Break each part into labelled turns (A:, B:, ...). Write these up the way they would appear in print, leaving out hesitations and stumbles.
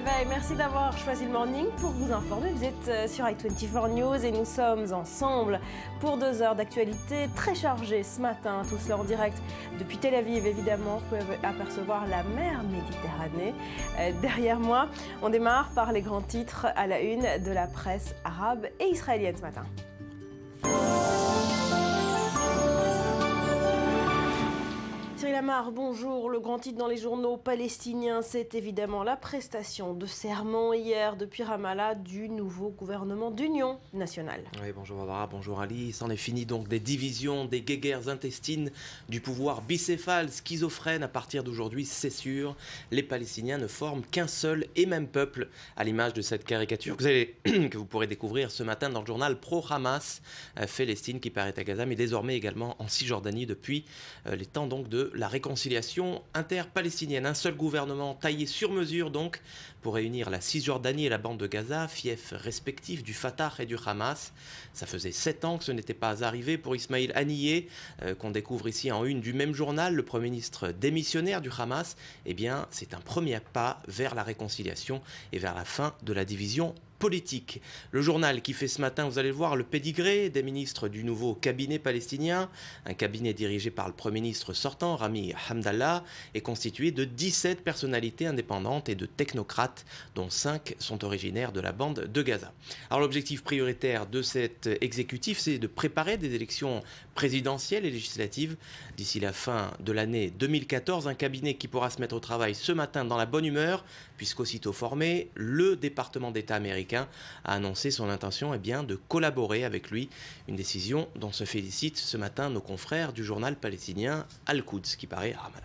A: réveil. Merci d'avoir choisi le morning pour vous informer. Vous êtes sur i24 News et nous sommes ensemble pour 2 heures d'actualité très chargée ce matin. Tout cela en direct depuis Tel Aviv, évidemment. Vous pouvez apercevoir la mer Méditerranée derrière moi. On démarre par les grands titres à la une de la presse arabe et israélienne ce matin. Cyril Amar, bonjour. Le grand titre dans les journaux palestiniens, c'est évidemment la prestation de serment hier depuis Ramallah du nouveau gouvernement d'union nationale.
B: Oui, bonjour Barbara, bonjour Ali. C'en est fini donc des divisions, des guéguerres intestines, du pouvoir bicéphale, schizophrène. À partir d'aujourd'hui, c'est sûr, les Palestiniens ne forment qu'un seul et même peuple, à l'image de cette caricature que vous pourrez découvrir ce matin dans le journal pro-Hamas, Palestine qui paraît à Gaza, mais désormais également en Cisjordanie depuis les temps donc de la réconciliation interpalestinienne. Un seul gouvernement taillé sur mesure donc pour réunir la Cisjordanie et la bande de Gaza, fiefs respectifs du Fatah et du Hamas. Ça faisait 7 ans que ce n'était pas arrivé pour Ismail Haniyeh, qu'on découvre ici en une du même journal, le Premier ministre démissionnaire du Hamas. Eh bien, c'est un premier pas vers la réconciliation et vers la fin de la division politique. Le journal qui fait ce matin, vous allez le voir, le pédigré des ministres du nouveau cabinet palestinien, un cabinet dirigé par le Premier ministre sortant, Rami Hamdallah, est constitué de 17 personnalités indépendantes et de technocrates, dont 5 sont originaires de la bande de Gaza. Alors l'objectif prioritaire de cet exécutif, c'est de préparer des élections présidentielles et législatives d'ici la fin de l'année 2014, un cabinet qui pourra se mettre au travail ce matin dans la bonne humeur, puisqu'aussitôt formé, le département d'État américain a annoncé son intention de collaborer avec lui. Une décision dont se félicitent ce matin nos confrères du journal palestinien Al-Quds, qui paraît à Ramallah.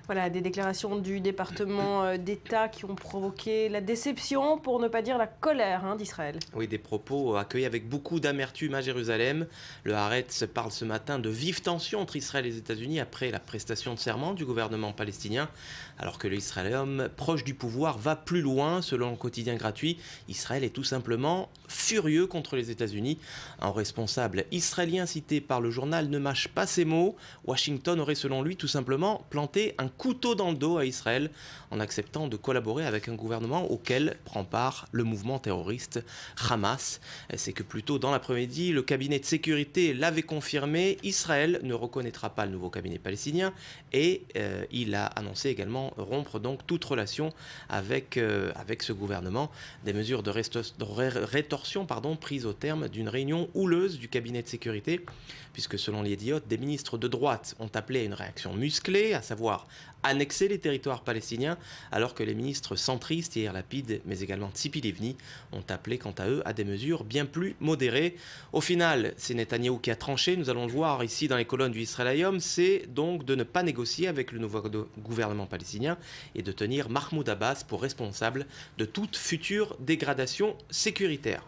A: Voilà, des déclarations du département d'État qui ont provoqué la déception, pour ne pas dire la colère d'Israël.
B: Oui, des propos accueillis avec beaucoup d'amertume à Jérusalem. Le Haaretz parle ce matin de vives tensions entre Israël et les États-Unis après la prestation de serment du gouvernement palestinien. Alors que l'Israël proche du pouvoir va plus loin, selon le quotidien gratuit, Israël est tout simplement furieux contre les États-Unis. Un responsable israélien cité par le journal ne mâche pas ses mots. Washington aurait selon lui tout simplement planté un couteau dans le dos à Israël en acceptant de collaborer avec un gouvernement auquel prend part le mouvement terroriste Hamas. C'est que plus tôt dans l'après-midi, le cabinet de sécurité l'avait confirmé, Israël ne reconnaîtra pas le nouveau cabinet palestinien et il a annoncé également rompre donc toute relation avec ce gouvernement. Des mesures de rétorsion prises au terme d'une réunion houleuse du cabinet de sécurité, puisque selon les idiotes, des ministres de droite ont appelé à une réaction musclée, à savoir annexer les territoires palestiniens, alors que les ministres centristes, Yair Lapid, mais également Tzipi Livni, ont appelé quant à eux à des mesures bien plus modérées. Au final, c'est Netanyahou qui a tranché, nous allons le voir ici dans les colonnes du Israël Hayom, c'est donc de ne pas négocier avec le nouveau gouvernement palestinien et de tenir Mahmoud Abbas pour responsable de toute future dégradation sécuritaire.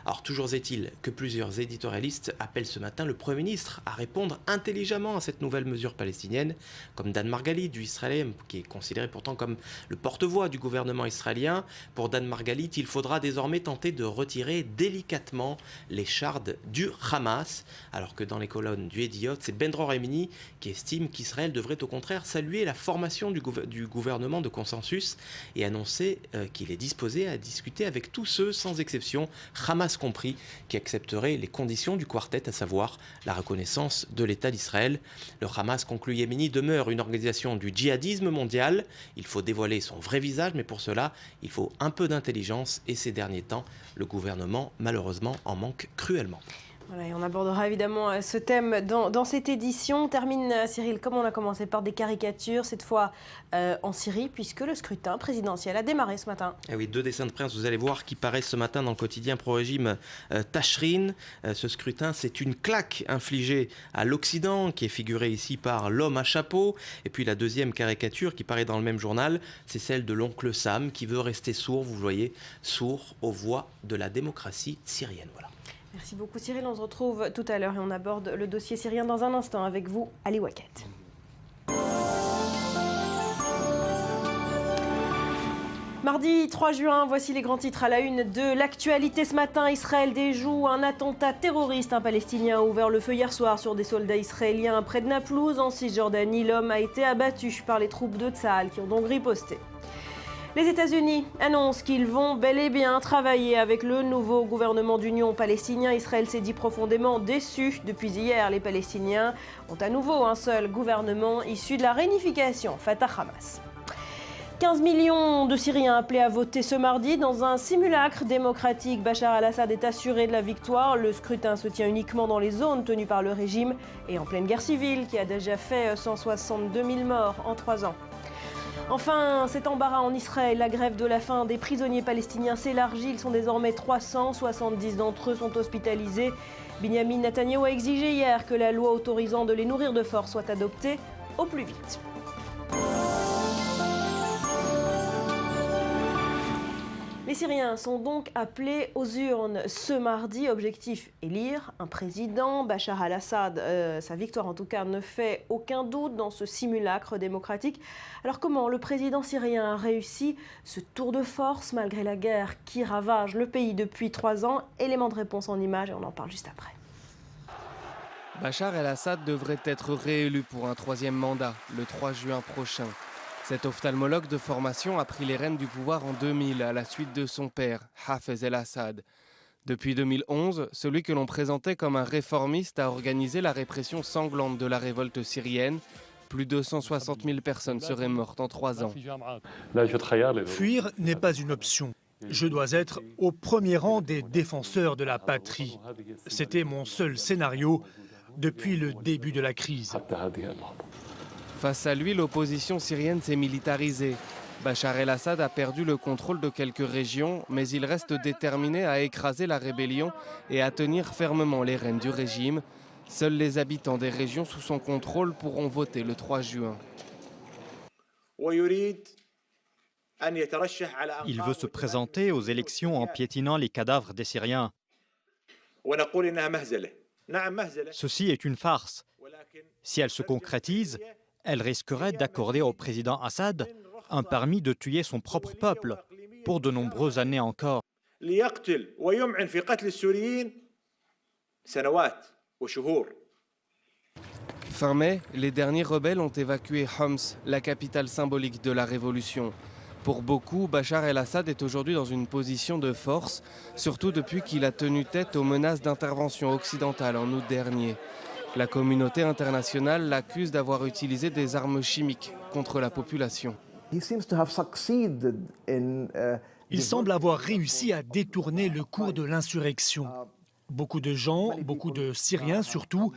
B: Alors toujours est-il que plusieurs éditorialistes appellent ce matin le Premier ministre à répondre intelligemment à cette nouvelle mesure palestinienne, comme Dan Margalit du Israël, qui est considéré pourtant comme le porte-voix du gouvernement israélien. Pour Dan Margalit, il faudra désormais tenter de retirer délicatement les chardes du Hamas, alors que dans les colonnes du Hédiot, c'est Ben Dror Emini qui estime qu'Israël devrait au contraire saluer la formation du gouvernement de consensus et annoncer qu'il est disposé à discuter avec tous ceux, sans exception, Hamas compris, qui accepterait les conditions du quartet, à savoir la reconnaissance de l'État d'Israël. Le Hamas, conclut Yémeni, demeure une organisation du djihadisme mondial. Il faut dévoiler son vrai visage, mais pour cela, il faut un peu d'intelligence et ces derniers temps, le gouvernement, malheureusement, en manque cruellement.
A: Voilà, et on abordera évidemment ce thème dans cette édition. On termine, Cyril, comme on a commencé par des caricatures, cette fois en Syrie, puisque le scrutin présidentiel a démarré ce matin.
B: Et oui, 2 dessins de presse, vous allez voir, qui paraissent ce matin dans le quotidien pro-régime Tachrin. Ce scrutin, c'est une claque infligée à l'Occident, qui est figurée ici par l'homme à chapeau. Et puis la deuxième caricature qui paraît dans le même journal, c'est celle de l'oncle Sam, qui veut rester sourd, vous voyez, sourd aux voix de la démocratie syrienne. Voilà.
A: Merci beaucoup Cyril, on se retrouve tout à l'heure et on aborde le dossier syrien dans un instant avec vous, Ali Waket. Mardi 3 juin, voici les grands titres à la une de l'actualité ce matin. Israël déjoue un attentat terroriste. Un Palestinien a ouvert le feu hier soir sur des soldats israéliens près de Naplouse, en Cisjordanie. L'homme a été abattu par les troupes de Tsahal qui ont donc riposté. Les États-Unis annoncent qu'ils vont bel et bien travailler avec le nouveau gouvernement d'union palestinien. Israël s'est dit profondément déçu. Depuis hier, les Palestiniens ont à nouveau un seul gouvernement issu de la réunification Fatah-Hamas. 15 millions de Syriens appelés à voter ce mardi dans un simulacre démocratique. Bachar al-Assad est assuré de la victoire. Le scrutin se tient uniquement dans les zones tenues par le régime et en pleine guerre civile qui a déjà fait 162 000 morts en 3 ans. Enfin, cet embarras en Israël, la grève de la faim des prisonniers palestiniens s'élargit. Ils sont désormais 370 d'entre eux sont hospitalisés. Benyamin Netanyahou a exigé hier que la loi autorisant de les nourrir de force soit adoptée au plus vite. Les Syriens sont donc appelés aux urnes ce mardi. Objectif, élire un président. Bachar al-Assad, sa victoire en tout cas, ne fait aucun doute dans ce simulacre démocratique. Alors comment le président syrien a réussi ce tour de force malgré la guerre qui ravage le pays depuis 3 ans? Élément de réponse en images et on en parle juste après.
C: Bachar el-Assad devrait être réélu pour un 3e mandat le 3 juin prochain. Cet ophtalmologue de formation a pris les rênes du pouvoir en 2000 à la suite de son père, Hafez el-Assad. Depuis 2011, celui que l'on présentait comme un réformiste a organisé la répression sanglante de la révolte syrienne. Plus de 160 000 personnes seraient mortes en 3 ans.
D: Fuir n'est pas une option. Je dois être au premier rang des défenseurs de la patrie. C'était mon seul scénario depuis le début de la crise.
C: Face à lui, l'opposition syrienne s'est militarisée. Bachar el-Assad a perdu le contrôle de quelques régions, mais il reste déterminé à écraser la rébellion et à tenir fermement les rênes du régime. Seuls les habitants des régions sous son contrôle pourront voter le 3 juin.
E: Il veut se présenter aux élections en piétinant les cadavres des Syriens. Ceci est une farce. Si elle se concrétise, elle risquerait d'accorder au président Assad un permis de tuer son propre peuple pour de nombreuses années encore.
C: Fin mai, les derniers rebelles ont évacué Homs, la capitale symbolique de la révolution. Pour beaucoup, Bachar el-Assad est aujourd'hui dans une position de force, surtout depuis qu'il a tenu tête aux menaces d'intervention occidentale en août dernier. La communauté internationale l'accuse d'avoir utilisé des armes chimiques contre la population.
D: Il semble avoir réussi à détourner le cours de l'insurrection. Beaucoup de gens, beaucoup de Syriens surtout,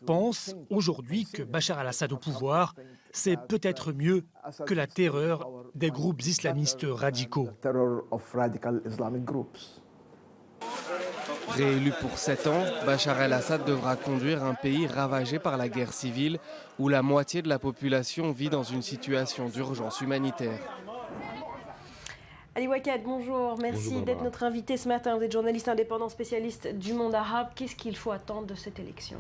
D: pensent aujourd'hui que Bachar al-Assad au pouvoir, c'est peut-être mieux que la terreur des groupes islamistes radicaux.
C: Réélu pour 7 ans, Bachar el-Assad devra conduire un pays ravagé par la guerre civile où la moitié de la population vit dans une situation d'urgence humanitaire.
A: Ali Wakad, bonjour. Merci d'être notre invité ce matin. Vous êtes journaliste indépendant, spécialiste du monde arabe. Qu'est-ce qu'il faut attendre de cette élection?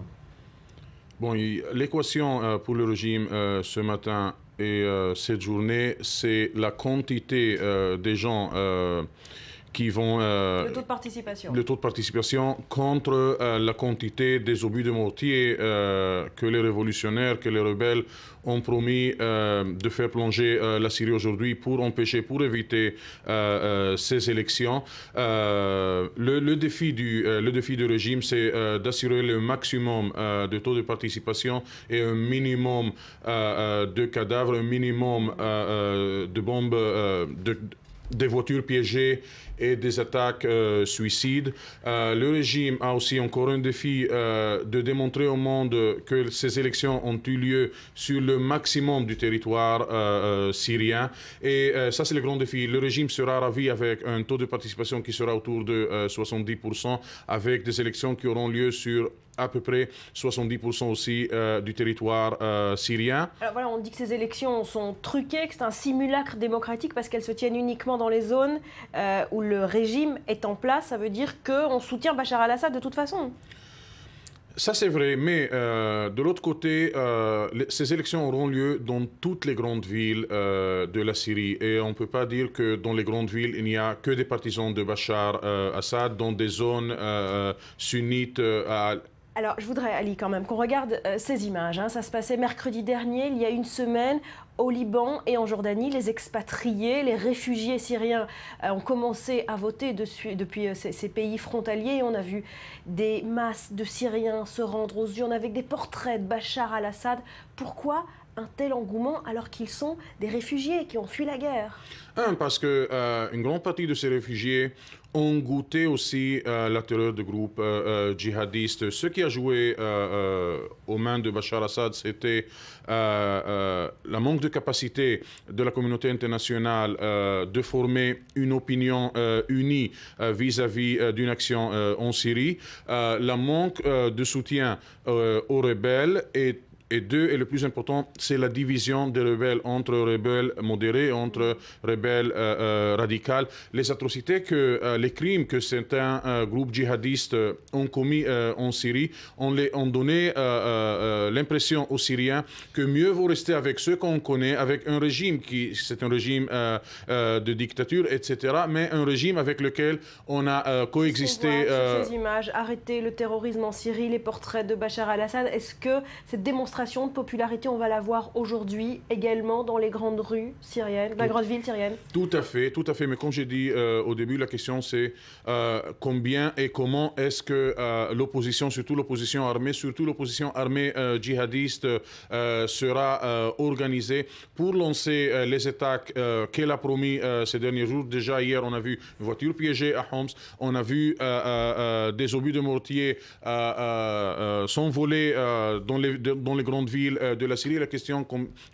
F: Bon, l'équation pour le régime ce matin et cette journée, c'est la quantité des gens qui vont...
A: le taux de participation.
F: Le taux de participation contre la quantité des obus de mortier que les révolutionnaires, que les rebelles ont promis de faire plonger la Syrie aujourd'hui pour empêcher, pour éviter ces élections. Le défi du régime, c'est d'assurer le maximum de taux de participation et un minimum de cadavres, un minimum de bombes, des voitures piégées et des attaques suicides. Le régime a aussi encore un défi de démontrer au monde que ces élections ont eu lieu sur le maximum du territoire syrien. Et ça, c'est le grand défi. Le régime sera ravi avec un taux de participation qui sera autour de 70%, avec des élections qui auront lieu sur à peu près 70% aussi du territoire syrien.
A: Alors voilà, on dit que ces élections sont truquées, que c'est un simulacre démocratique parce qu'elles se tiennent uniquement dans les zones où le régime est en place. Ça veut dire qu'on soutient Bachar al-Assad de toute façon.
F: Ça, c'est vrai, mais de l'autre côté, ces élections auront lieu dans toutes les grandes villes de la Syrie. Et on ne peut pas dire que dans les grandes villes, il n'y a que des partisans de Bachar Assad, dans des zones sunnites
A: Alors, je voudrais, Ali, quand même, qu'on regarde ces images. Hein. Ça se passait mercredi dernier, il y a une semaine, au Liban et en Jordanie. Les expatriés, les réfugiés syriens ont commencé à voter depuis ces pays frontaliers. Et on a vu des masses de Syriens se rendre aux urnes avec des portraits de Bachar al-Assad. Pourquoi un tel engouement alors qu'ils sont des réfugiés qui ont fui la guerre?
F: Parce qu'une grande partie de ces réfugiés ont goûté aussi la terreur de groupes djihadistes. Ce qui a joué aux mains de Bachar al-Assad, c'était la manque de capacité de la communauté internationale de former une opinion unie vis-à-vis d'une action en Syrie, la manque de soutien aux rebelles et le plus important, c'est la division des rebelles entre rebelles modérés et entre rebelles radicaux. Les atrocités, les crimes que certains groupes djihadistes ont commis en Syrie ont donné l'impression aux Syriens que mieux vaut rester avec ceux qu'on connaît, avec un régime c'est un régime de dictature, etc., mais un régime avec lequel on a coexisté.
A: Sur ces images, arrêter le terrorisme en Syrie, les portraits de Bachar al-Assad, est-ce que cette démonstration de popularité, on va la voir aujourd'hui également dans les grandes rues syriennes, dans les grandes villes syriennes?
F: Tout à fait. Mais comme j'ai dit au début, la question c'est combien et comment est-ce que l'opposition, surtout l'opposition armée djihadiste, sera organisée pour lancer les attaques qu'elle a promis ces derniers jours. Déjà hier, on a vu une voiture piégée à Homs, on a vu des obus de mortier s'envoler dans les grandes villes de la Syrie. La question,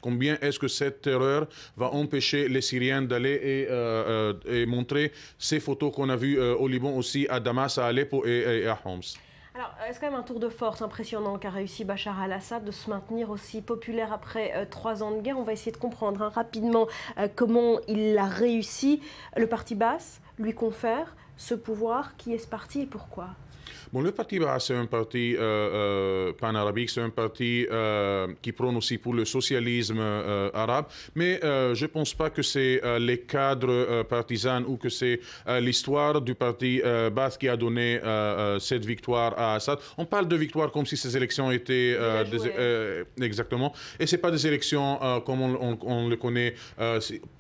F: combien est-ce que cette terreur va empêcher les Syriens d'aller et montrer ces photos qu'on a vues au Liban aussi, à Damas, à Aleppo et à Homs.
A: Alors, c'est quand même un tour de force impressionnant qu'a réussi Bachar al-Assad de se maintenir aussi populaire après 3 ans de guerre. On va essayer de comprendre rapidement comment il l'a réussi. Le parti Baas lui confère ce pouvoir. Qui est ce parti et pourquoi?
F: Bon, le parti Baas, c'est un parti pan-arabique, c'est un parti qui prône aussi pour le socialisme arabe, mais je ne pense pas que c'est les cadres partisans ou que c'est l'histoire du parti Baas qui a donné cette victoire à Assad. On parle de victoire comme si ces élections étaient... exactement. Et ce n'est pas des élections comme on le connaît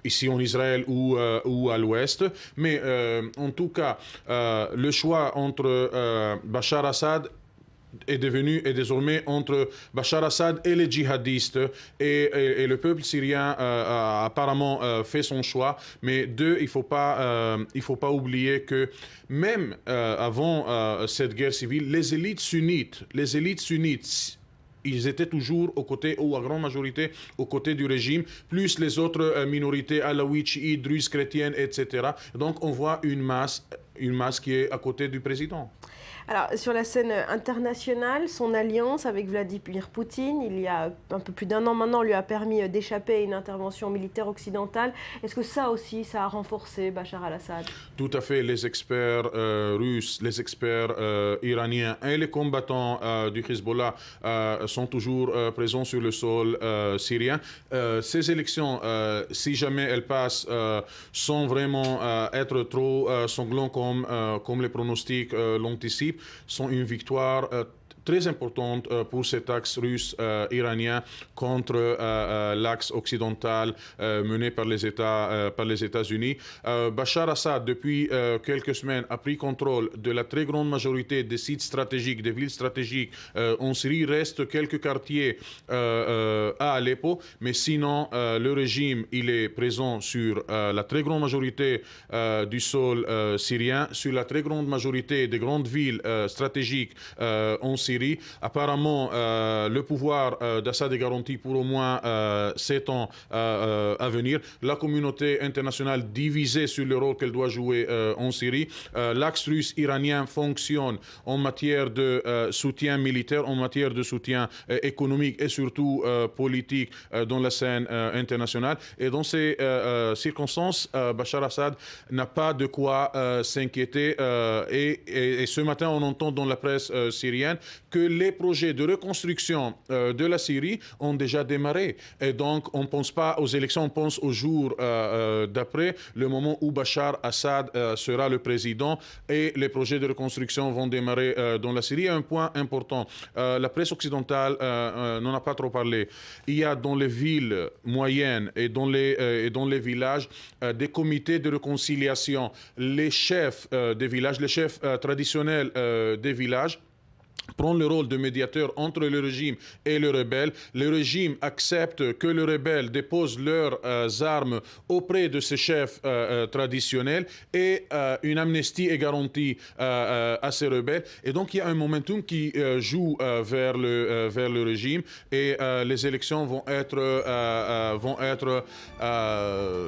F: ici en Israël ou à l'Ouest, mais en tout cas, le choix entre Bachar al-Assad est désormais entre Bachar al-Assad et les djihadistes, et le peuple syrien a apparemment fait son choix. Mais il ne faut pas oublier que même avant cette guerre civile, les élites sunnites, ils étaient toujours aux côtés, ou à grande majorité, aux côtés du régime, plus les autres minorités alaouites, chiites, druzes, chrétiennes, etc. Donc on voit une masse qui est à côté du président.
A: Alors, sur la scène internationale, son alliance avec Vladimir Poutine, il y a un peu plus d'1 an maintenant, lui a permis d'échapper à une intervention militaire occidentale. Est-ce que ça aussi, ça a renforcé Bachar al-Assad? Tout
F: à fait. Les experts russes, les experts iraniens et les combattants du Hezbollah sont toujours présents sur le sol syrien. Ces élections, si jamais elles passent sans vraiment être trop sanglants comme les pronostics l'anticipent, sont une victoire très importante pour cet axe russe-iranien contre l'axe occidental mené par les États-Unis. Bachar al-Assad, depuis quelques semaines, a pris contrôle de la très grande majorité des sites stratégiques, des villes stratégiques en Syrie. Il reste quelques quartiers à Aleppo, mais sinon, le régime, il est présent sur la très grande majorité du sol syrien, sur la très grande majorité des grandes villes stratégiques en Syrie. Apparemment, le pouvoir d'Assad est garanti pour au moins 7 ans à venir. La communauté internationale divisée sur le rôle qu'elle doit jouer en Syrie. L'axe russe-iranien fonctionne en matière de soutien militaire, en matière de soutien économique et surtout politique dans la scène internationale. Et dans ces circonstances, Bachar al-Assad n'a pas de quoi s'inquiéter. Et ce matin, on entend dans la presse syrienne que les projets de reconstruction de la Syrie ont déjà démarré. Et donc, on ne pense pas aux élections, on pense au jour d'après, le moment où Bachar Assad sera le président et les projets de reconstruction vont démarrer dans la Syrie. Un point important, la presse occidentale n'en a pas trop parlé. Il y a dans les villes moyennes et dans les villages des comités de réconciliation. Les chefs des villages, les chefs traditionnels des villages prend le rôle de médiateur entre le régime et le rebelle. Le régime accepte que le rebelle dépose leurs armes auprès de ses chefs traditionnels et une amnistie est garantie à ces rebelles. Et donc il y a un momentum qui joue vers le régime et les élections vont être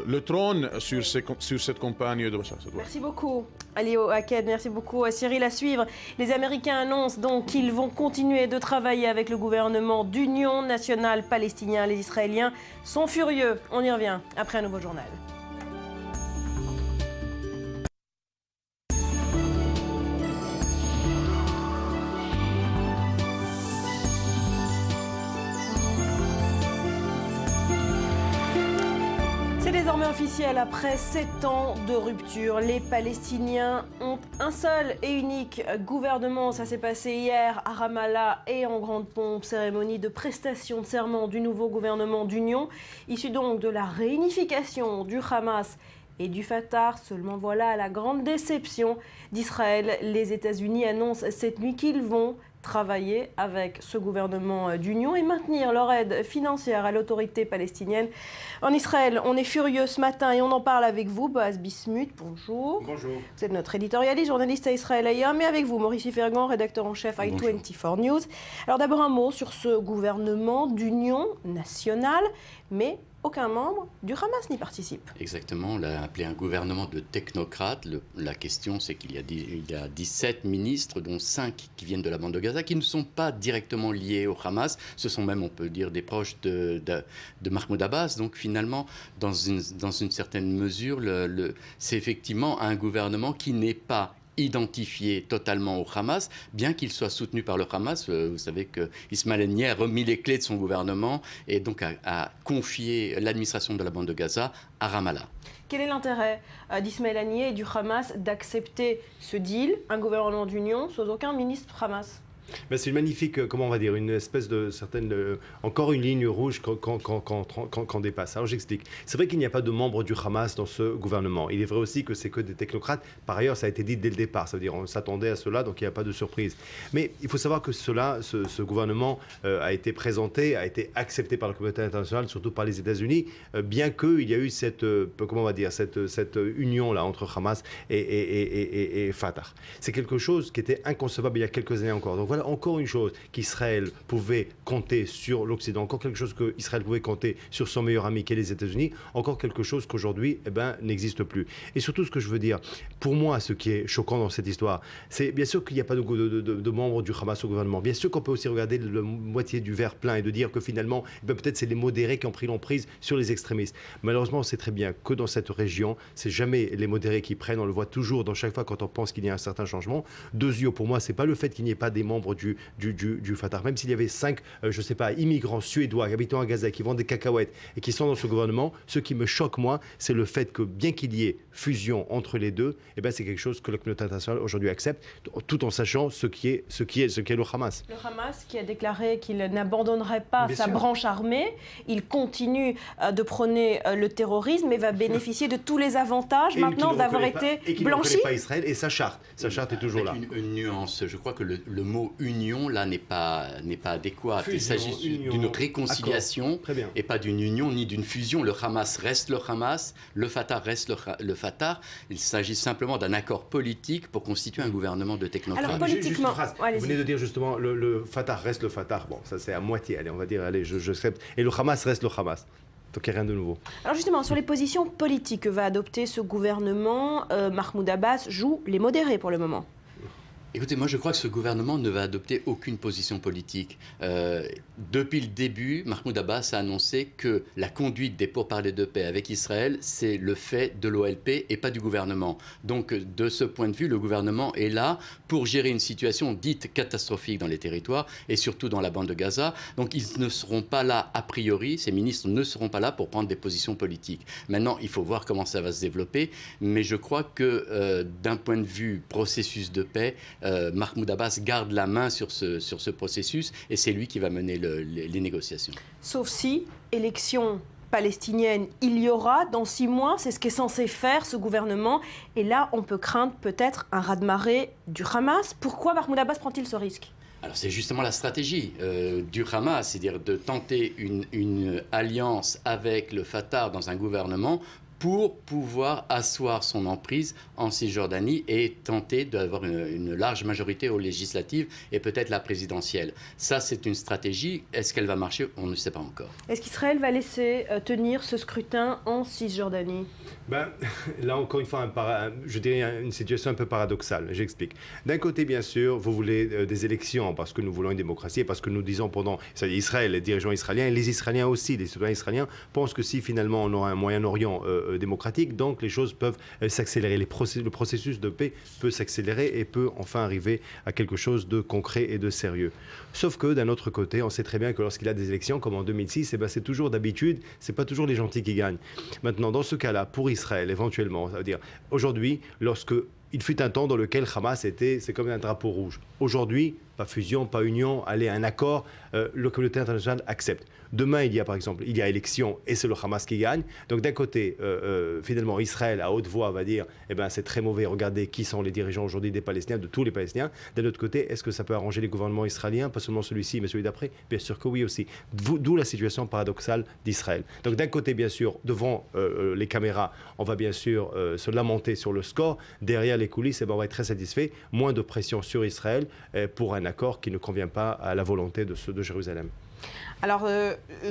F: le trône sur cette campagne de Bachar Assad.
A: Merci beaucoup, Alio Aked. Merci beaucoup, Cyril. À suivre, les Américains annoncent donc qu'ils vont continuer de travailler avec le gouvernement d'union nationale palestinien. Les Israéliens sont furieux. On y revient après un nouveau journal. C'est désormais officiel, après 7 ans de rupture, les Palestiniens ont un seul et unique gouvernement. Ça s'est passé hier à Ramallah et en grande pompe, cérémonie de prestation de serment du nouveau gouvernement d'union, issu donc de la réunification du Hamas et du Fatah. Seulement voilà, la grande déception d'Israël. Les États-Unis annoncent cette nuit qu'ils vont travailler avec ce gouvernement d'union et maintenir leur aide financière à l'autorité palestinienne. En Israël, on est furieux ce matin et on en parle avec vous, Boaz Bismuth, bonjour.
G: Bonjour.
A: Vous êtes notre éditorialiste, journaliste à Israël Hayom, mais avec vous, Maurice Fergan, rédacteur en chef i24 News. Alors d'abord un mot sur ce gouvernement d'union nationale, mais aucun membre du Hamas n'y participe.
G: Exactement, on l'a appelé un gouvernement de technocrates. La question, c'est qu'il y a 17 ministres, dont 5 qui viennent de la bande de Gaza, qui ne sont pas directement liés au Hamas. Ce sont même, on peut dire, des proches de Mahmoud Abbas. Donc finalement, dans une certaine mesure, c'est effectivement un gouvernement qui n'est pas identifié totalement au Hamas, bien qu'il soit soutenu par le Hamas. Vous savez qu'Ismaël Haniyeh a remis les clés de son gouvernement et donc a confié l'administration de la bande de Gaza à Ramallah.
A: Quel est l'intérêt d'Ismaël Haniyeh et du Hamas d'accepter ce deal, un gouvernement d'union, sans aucun ministre Hamas ?
H: Ben, c'est une magnifique, comment on va dire, une espèce de certaine, encore une ligne rouge qu'on dépasse. Alors j'explique. C'est vrai qu'il n'y a pas de membres du Hamas dans ce gouvernement. Il est vrai aussi que c'est que des technocrates. Par ailleurs, ça a été dit dès le départ. Ça veut dire on s'attendait à cela, donc il n'y a pas de surprise. Mais il faut savoir que ce gouvernement a été présenté, a été accepté par la communauté internationale, surtout par les États-Unis, bien qu'il y a eu cette, comment on va dire, cette union là entre Hamas et Fatah. C'est quelque chose qui était inconcevable il y a quelques années encore. Donc voilà, encore une chose qu'Israël pouvait compter sur l'Occident, encore quelque chose qu'Israël pouvait compter sur son meilleur ami qui est les États-Unis, encore quelque chose qu'aujourd'hui n'existe plus. Et surtout, ce que je veux dire, pour moi, ce qui est choquant dans cette histoire, c'est bien sûr qu'il n'y a pas de membres du Hamas au gouvernement. Bien sûr qu'on peut aussi regarder la moitié du verre plein et de dire que finalement, peut-être c'est les modérés qui ont pris l'emprise sur les extrémistes. Malheureusement, on sait très bien que dans cette région, c'est jamais les modérés qui prennent. On le voit toujours dans chaque fois quand on pense qu'il y a un certain changement. Deux yeux, pour moi, c'est pas le fait qu'il n'y ait pas des membres du Fatah. Même s'il y avait 5, je sais pas, immigrants suédois habitant à Gaza qui vendent des cacahuètes et qui sont dans ce gouvernement, ce qui me choque, moi, c'est le fait que bien qu'il y ait fusion entre les deux, c'est quelque chose que la communauté internationale aujourd'hui accepte, tout en sachant ce qui est le Hamas.
A: Le Hamas qui a déclaré qu'il n'abandonnerait pas sa branche armée, il continue de prôner le terrorisme et va bénéficier de tous les avantages maintenant d'avoir été blanchi.
H: Et qui ne reconnaît pas Israël et sa charte. Sa charte est toujours là.
G: Une nuance, je crois que le mot union là n'est pas adéquat. Il s'agit d'une réconciliation et pas d'une union ni d'une fusion. Le Hamas reste le Hamas, le Fatah reste le Fatah. Il s'agit simplement d'un accord politique pour constituer un gouvernement de technocrates.
A: Alors politiquement,
H: vous venez de dire justement le Fatah reste le Fatah. Bon, ça c'est à moitié. Allez, on va dire, allez, je accepte. Et le Hamas reste le Hamas. Donc il n'y a rien de nouveau.
A: Alors justement, sur les positions politiques que va adopter ce gouvernement, Mahmoud Abbas joue les modérés pour le moment.
G: Écoutez, moi je crois que ce gouvernement ne va adopter aucune position politique. Depuis le début, Mahmoud Abbas a annoncé que la conduite des pourparlers de paix avec Israël, c'est le fait de l'OLP et pas du gouvernement. Donc de ce point de vue, le gouvernement est là pour gérer une situation dite catastrophique dans les territoires et surtout dans la bande de Gaza. Donc ils ne seront pas là a priori, ces ministres ne seront pas là pour prendre des positions politiques. Maintenant, il faut voir comment ça va se développer, mais je crois que d'un point de vue processus de paix, Mahmoud Abbas garde la main sur ce processus et c'est lui qui va mener les négociations.
A: Sauf si, élection palestinienne, il y aura dans 6 mois, c'est ce qu'est censé faire ce gouvernement. Et là, on peut craindre peut-être un raz-de-marée du Hamas. Pourquoi Mahmoud Abbas prend-il ce risque ?
G: Alors c'est justement la stratégie du Hamas, c'est-à-dire de tenter une alliance avec le Fatah dans un gouvernement pour pouvoir asseoir son emprise en Cisjordanie et tenter d'avoir une large majorité aux législatives et peut-être la présidentielle. Ça, c'est une stratégie. Est-ce qu'elle va marcher ? On ne sait pas encore.
A: Est-ce qu'Israël va laisser tenir ce scrutin en Cisjordanie ?
H: Là, encore une fois, je dirais une situation un peu paradoxale. J'explique. D'un côté, bien sûr, vous voulez des élections parce que nous voulons une démocratie et parce que nous disons c'est-à-dire Israël, les dirigeants israéliens et les Israéliens aussi, les citoyens israéliens pensent que si finalement on aura un Moyen-Orient démocratique, donc les choses peuvent s'accélérer. Le processus de paix peut s'accélérer et peut enfin arriver à quelque chose de concret et de sérieux. Sauf que d'un autre côté, on sait très bien que lorsqu'il y a des élections comme en 2006, c'est toujours d'habitude, c'est pas toujours les gentils qui gagnent. Maintenant, dans ce cas-là, pour Israël, éventuellement, ça veut dire aujourd'hui, lorsque il fut un temps dans lequel Hamas c'est comme un drapeau rouge. Aujourd'hui, pas fusion, pas union, aller à un accord, le communauté internationale accepte. Demain, il y a élection et c'est le Hamas qui gagne. Donc d'un côté, finalement, Israël, à haute voix, va dire c'est très mauvais, regardez qui sont les dirigeants aujourd'hui des Palestiniens, de tous les Palestiniens. D'un autre côté, est-ce que ça peut arranger les gouvernements israéliens, pas seulement celui-ci, mais celui d'après ? Bien sûr que oui aussi. D'où la situation paradoxale d'Israël. Donc d'un côté, bien sûr, devant les caméras, on va bien sûr se lamenter sur le score. Derrière les coulisses, on va être très satisfait. Moins de pression sur Israël pour un accord qui ne convient pas à la volonté de Jérusalem.
A: Alors,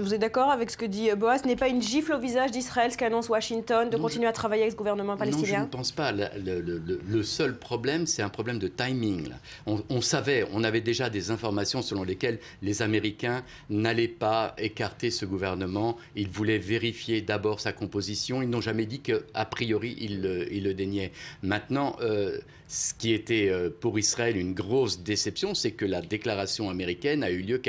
A: vous êtes d'accord avec ce que dit Boaz ? Ce n'est pas une gifle au visage d'Israël, ce qu'annonce Washington, de continuer à travailler avec ce gouvernement palestinien ?
G: Non, je ne pense pas. Le seul problème, c'est un problème de timing. On avait déjà des informations selon lesquelles les Américains n'allaient pas écarter ce gouvernement. Ils voulaient vérifier d'abord sa composition. Ils n'ont jamais dit qu'a priori, ils le déniaient. Maintenant, ce qui était pour Israël une grosse déception, c'est que la déclaration américaine a eu lieu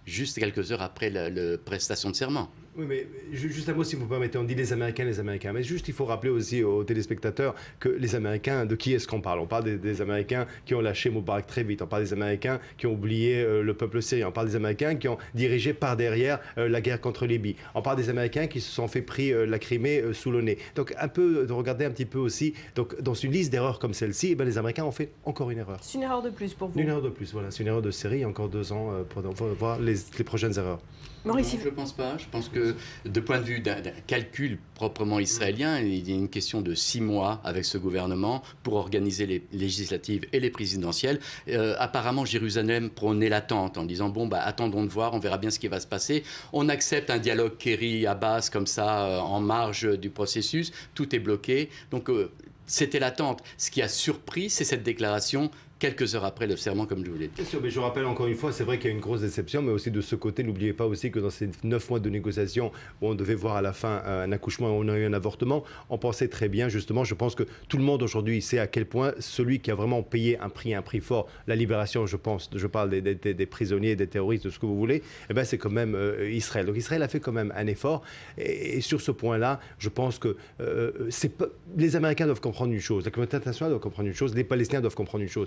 G: juste quelques heures après la prestation de serment.
H: Oui, mais juste un mot, si vous permettez. On dit les Américains. Mais juste, il faut rappeler aussi aux téléspectateurs que les Américains, de qui est-ce qu'on parle ? On parle des Américains qui ont lâché Moubarak très vite. On parle des Américains qui ont oublié le peuple syrien. On parle des Américains qui ont dirigé par derrière la guerre contre Libye. On parle des Américains qui se sont fait pris la Crimée sous le nez. Donc, de regarder un petit peu aussi. Donc, dans une liste d'erreurs comme celle-ci, les Américains ont fait encore une erreur.
A: C'est une erreur de plus pour vous ?
H: Une erreur de plus, voilà. C'est une erreur de série. Encore 2 ans pour voir les prochaines erreurs.
A: Maurice,
G: non, je ne pense pas. Je pense que de point de vue d'un calcul proprement israélien, il y a une question de 6 mois avec ce gouvernement pour organiser les législatives et les présidentielles. Apparemment, Jérusalem prônait l'attente en disant attendons de voir, on verra bien ce qui va se passer. On accepte un dialogue Kerry-Abbas comme ça en marge du processus. Tout est bloqué. Donc c'était l'attente. Ce qui a surpris, c'est cette déclaration quelques heures après le serment, comme je vous l'ai dit.
H: Bien sûr, mais je rappelle encore une fois, c'est vrai qu'il y a une grosse déception, mais aussi de ce côté, n'oubliez pas aussi que dans ces 9 mois de négociations où on devait voir à la fin un accouchement et on a eu un avortement, on pensait très bien, justement, je pense que tout le monde aujourd'hui sait à quel point celui qui a vraiment payé un prix fort, la libération, je parle des prisonniers, des terroristes, de ce que vous voulez, c'est quand même Israël. Donc Israël a fait quand même un effort, et sur ce point-là, je pense que les Américains doivent comprendre une chose, la communauté internationale doit comprendre une chose, les Palestiniens doivent comprendre une chose.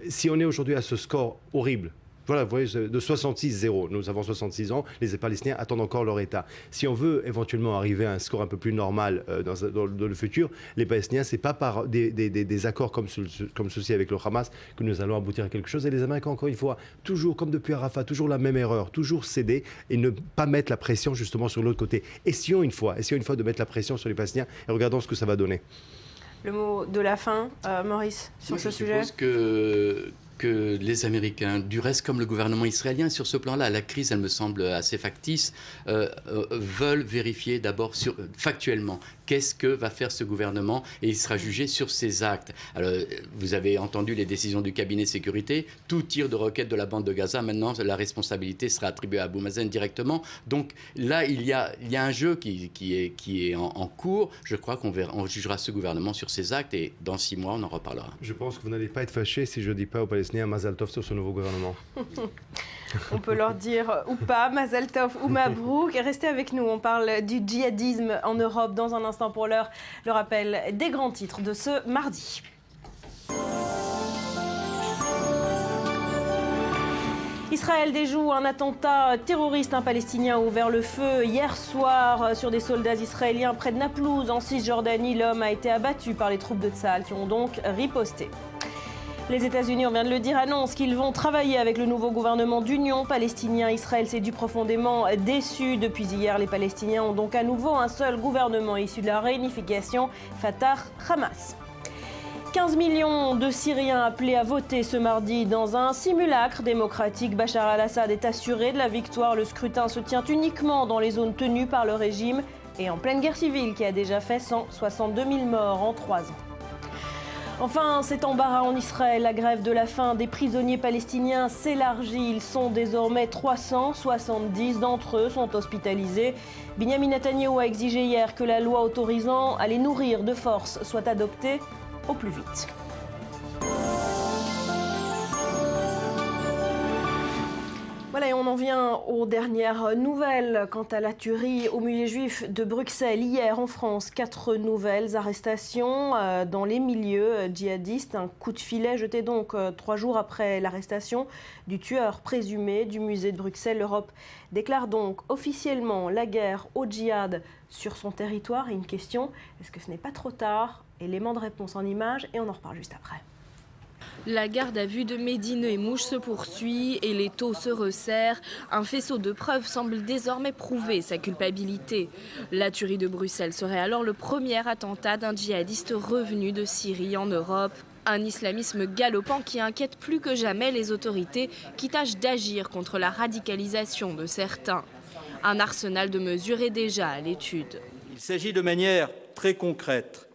H: Si on est aujourd'hui à ce score horrible, voilà, vous voyez, de 66-0, nous avons 66 ans, les Palestiniens attendent encore leur État. Si on veut éventuellement arriver à un score un peu plus normal dans le futur, les Palestiniens, ce n'est pas par des accords comme ceci avec le Hamas que nous allons aboutir à quelque chose. Et les Américains, encore une fois, toujours comme depuis Arafat, toujours la même erreur, toujours céder et ne pas mettre la pression justement sur l'autre côté. Essayons une fois de mettre la pression sur les Palestiniens et regardons ce que ça va donner.
A: Le mot de la fin, Maurice, sur ce sujet.
G: Je suppose que les Américains, du reste comme le gouvernement israélien, sur ce plan-là, la crise, elle me semble assez factice, veulent vérifier d'abord factuellement qu'est-ce que va faire ce gouvernement, et il sera jugé sur ses actes. Alors, vous avez entendu les décisions du cabinet de sécurité, tout tir de roquette de la bande de Gaza, maintenant la responsabilité sera attribuée à Abou Mazen directement. Donc là, il y a un jeu qui est en cours. Je crois qu'on jugera ce gouvernement sur ses actes, et dans 6 mois, on en reparlera.
H: Je pense que vous n'allez pas être fâchés si je ne dis pas aux Palestiniens Mazal Tov sur ce nouveau gouvernement.
A: On peut leur dire ou pas, Mazal Tov ou Mabrouk. Restez avec nous, on parle du djihadisme en Europe dans un instant. Pour l'heure, le rappel des grands titres de ce mardi. Israël déjoue un attentat terroriste. Un Palestinien a ouvert le feu hier soir sur des soldats israéliens près de Naplouse, en Cisjordanie. L'homme a été abattu par les troupes de Tsahal qui ont donc riposté. Les États-Unis, on vient de le dire, annoncent qu'ils vont travailler avec le nouveau gouvernement d'union palestinien. Israël s'est dit profondément déçu. Depuis hier, les Palestiniens ont donc à nouveau un seul gouvernement issu de la réunification Fatah-Hamas. 15 millions de Syriens appelés à voter ce mardi dans un simulacre démocratique. Bachar al-Assad est assuré de la victoire. Le scrutin se tient uniquement dans les zones tenues par le régime et en pleine guerre civile qui a déjà fait 162 000 morts en 3 ans. Enfin, cet embarras en Israël, la grève de la faim des prisonniers palestiniens s'élargit. Ils sont désormais 370 d'entre eux sont hospitalisés. Binyamin Netanyahou a exigé hier que la loi autorisant à les nourrir de force soit adoptée au plus vite. Voilà, et on en vient aux dernières nouvelles quant à la tuerie au musée juif de Bruxelles. Hier en France, 4 nouvelles arrestations dans les milieux djihadistes. Un coup de filet jeté donc 3 jours après l'arrestation du tueur présumé du musée de Bruxelles. L'Europe déclare donc officiellement la guerre au djihad sur son territoire. Et une question, est-ce que ce n'est pas trop tard? Élément de réponse en images et on en reparle juste après.
I: La garde à vue de Mehdi Nemmouche se poursuit et les taux se resserrent. Un faisceau de preuves semble désormais prouver sa culpabilité. La tuerie de Bruxelles serait alors le premier attentat d'un djihadiste revenu de Syrie en Europe. Un islamisme galopant qui inquiète plus que jamais les autorités qui tâchent d'agir contre la radicalisation de certains. Un arsenal de mesures est déjà à l'étude.
J: Il s'agit de manière très concrète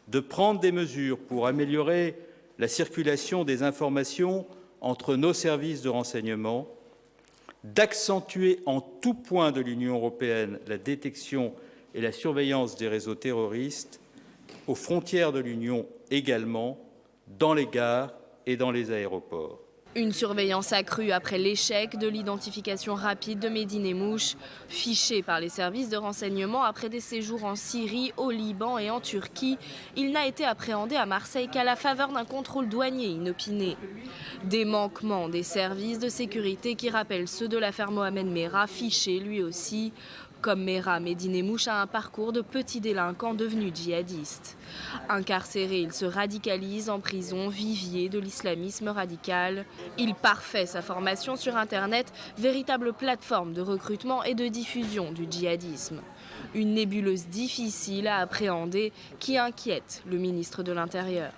J: de prendre des mesures pour améliorer la circulation des informations entre nos services de renseignement, d'accentuer en tout point de l'Union européenne la détection et la surveillance des réseaux terroristes, aux frontières de l'Union également, dans les gares et dans les aéroports.
I: Une surveillance accrue après l'échec de l'identification rapide de Mehdi Nemmouche, fiché par les services de renseignement après des séjours en Syrie, au Liban et en Turquie. Il n'a été appréhendé à Marseille qu'à la faveur d'un contrôle douanier inopiné. Des manquements des services de sécurité qui rappellent ceux de l'affaire Mohamed Merah, fiché lui aussi. Comme Merah, Mehdi Nemmouche a un parcours de petit délinquant devenu djihadiste. Incarcéré, il se radicalise en prison, vivier de l'islamisme radical. Il parfait sa formation sur Internet, véritable plateforme de recrutement et de diffusion du djihadisme. Une nébuleuse difficile à appréhender qui inquiète le ministre de l'Intérieur.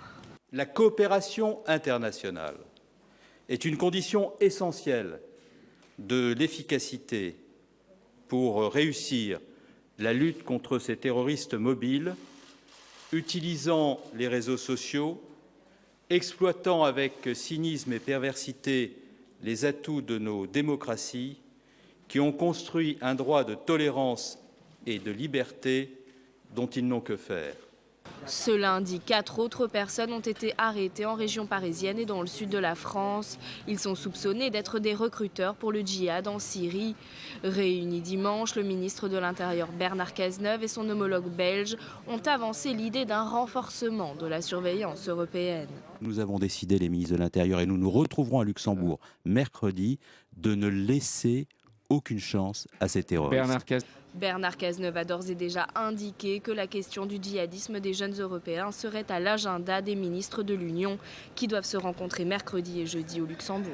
J: La coopération internationale est une condition essentielle de l'efficacité pour réussir la lutte contre ces terroristes mobiles, utilisant les réseaux sociaux, exploitant avec cynisme et perversité les atouts de nos démocraties qui ont construit un droit de tolérance et de liberté dont ils n'ont que faire.
I: Ce lundi, 4 autres personnes ont été arrêtées en région parisienne et dans le sud de la France. Ils sont soupçonnés d'être des recruteurs pour le djihad en Syrie. Réunis dimanche, le ministre de l'Intérieur Bernard Cazeneuve et son homologue belge ont avancé l'idée d'un renforcement de la surveillance européenne.
K: Nous avons décidé, les ministres de l'Intérieur, et nous nous retrouverons à Luxembourg mercredi, de ne laisser aucune chance à ces terroristes.
I: Bernard Cazeneuve a d'ores et déjà indiqué que la question du djihadisme des jeunes Européens serait à l'agenda des ministres de l'Union qui doivent se rencontrer mercredi et jeudi au Luxembourg.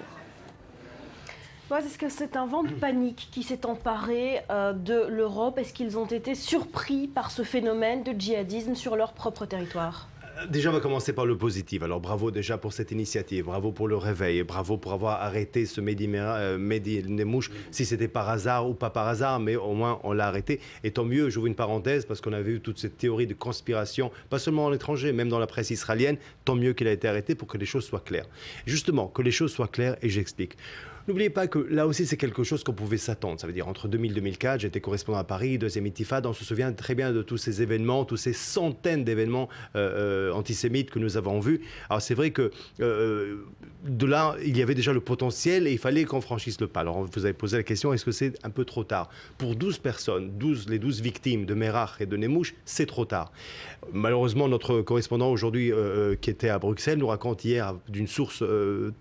A: Est-ce que c'est un vent de panique qui s'est emparé de l'Europe? Est-ce qu'ils ont été surpris par ce phénomène de djihadisme sur leur propre territoire?
H: Déjà, on va commencer par le positif. Alors, bravo déjà pour cette initiative, bravo pour le réveil, bravo pour avoir arrêté ce Mehdi Nemmouche, si c'était par hasard ou pas par hasard, mais au moins on l'a arrêté. Et tant mieux, j'ouvre une parenthèse, parce qu'on avait eu toute cette théorie de conspiration, pas seulement à l'étranger, même dans la presse israélienne, tant mieux qu'il a été arrêté pour que les choses soient claires. Justement, que les choses soient claires, et j'explique. N'oubliez pas que là aussi, c'est quelque chose qu'on pouvait s'attendre. Ça veut dire, entre 2000 et 2004, j'étais correspondant à Paris, deuxième intifada, on se souvient très bien de tous ces événements, tous ces centaines d'événements antisémites que nous avons vus. Alors c'est vrai que de là, il y avait déjà le potentiel et il fallait qu'on franchisse le pas. Alors vous avez posé la question, est-ce que c'est un peu trop tard? Pour 12 personnes, les 12 victimes de Merach et de Nemmouche, c'est trop tard. Malheureusement, notre correspondant aujourd'hui qui était à Bruxelles nous raconte hier d'une source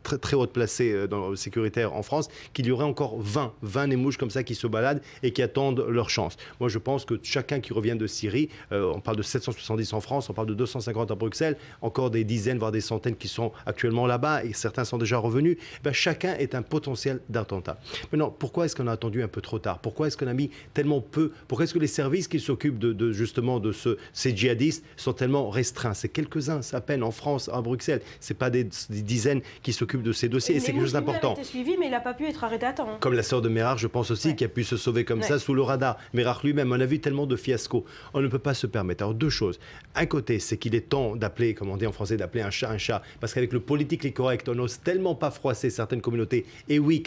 H: très, très haute placée sécuritaire en France qu'il y aurait encore 20 Nemmouches comme ça qui se baladent et qui attendent leur chance. Moi, je pense que chacun qui revient de Syrie, on parle de 770 en France, on parle de 250 à Bruxelles, encore des dizaines, voire des centaines qui sont actuellement là-bas et certains sont déjà revenus, chacun est un potentiel d'attentat. Maintenant, pourquoi est-ce qu'on a attendu un peu trop tard? Pourquoi est-ce qu'on a mis tellement peu? Pourquoi est-ce que les services qui s'occupent justement de ces djihadistes sont tellement restreints? C'est quelques-uns à peine en France, à Bruxelles. Ce n'est pas des dizaines qui s'occupent de ces dossiers et c'est quelque chose d'important.
A: Mais il n'a pas pu être arrêté à temps.
H: Comme la sœur de Merach, je pense aussi, qui a pu se sauver comme ça sous le radar. Merach lui-même, on a vu tellement de fiascos. On ne peut pas se permettre. Alors deux choses. Un côté, c'est qu'il est temps d'appeler, comme on dit en français, d'appeler un chat, parce qu'avec le politically correct, on n'ose tellement pas froisser certaines communautés. Et oui,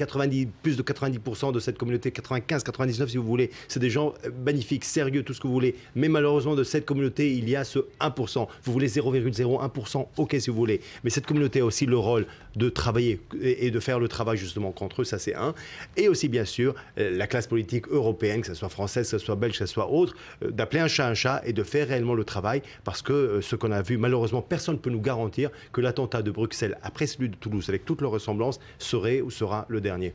H: plus de 90% de cette communauté, 95, 99 si vous voulez, c'est des gens magnifiques, sérieux, tout ce que vous voulez. Mais malheureusement, de cette communauté, il y a ce 1%. Vous voulez 0,01%, ok si vous voulez. Mais cette communauté a aussi le rôle de travailler et de faire le travail justement contre eux, ça c'est un. Et aussi bien sûr, la classe politique européenne, que ce soit française, que ce soit belge, que ce soit autre, d'appeler un chat et de faire réellement le travail, parce que ce qu'on a vu, malheureusement, personne ne peut nous garantir que l'attentat de Bruxelles, après celui de Toulouse, avec toutes leurs ressemblances, serait ou sera le dernier.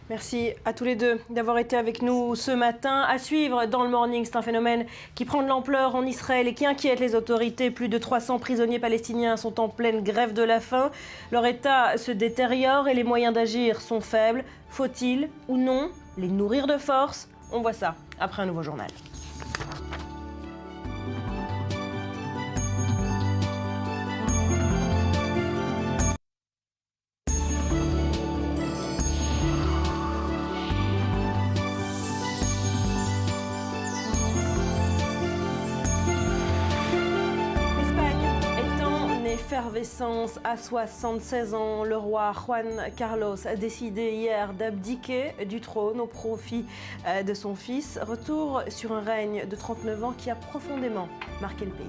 A: Merci à tous les deux d'avoir été avec nous ce matin. À suivre dans le Morning, c'est un phénomène qui prend de l'ampleur en Israël et qui inquiète les autorités. Plus de 300 prisonniers palestiniens sont en pleine grève de la faim. Leur état se détériore et les moyens d'agir sont faibles. Faut-il ou non les nourrir de force? On voit ça après un nouveau journal. Effervescence à 76 ans, le roi Juan Carlos a décidé hier d'abdiquer du trône au profit de son fils. Retour sur un règne de 39 ans qui a profondément marqué le pays.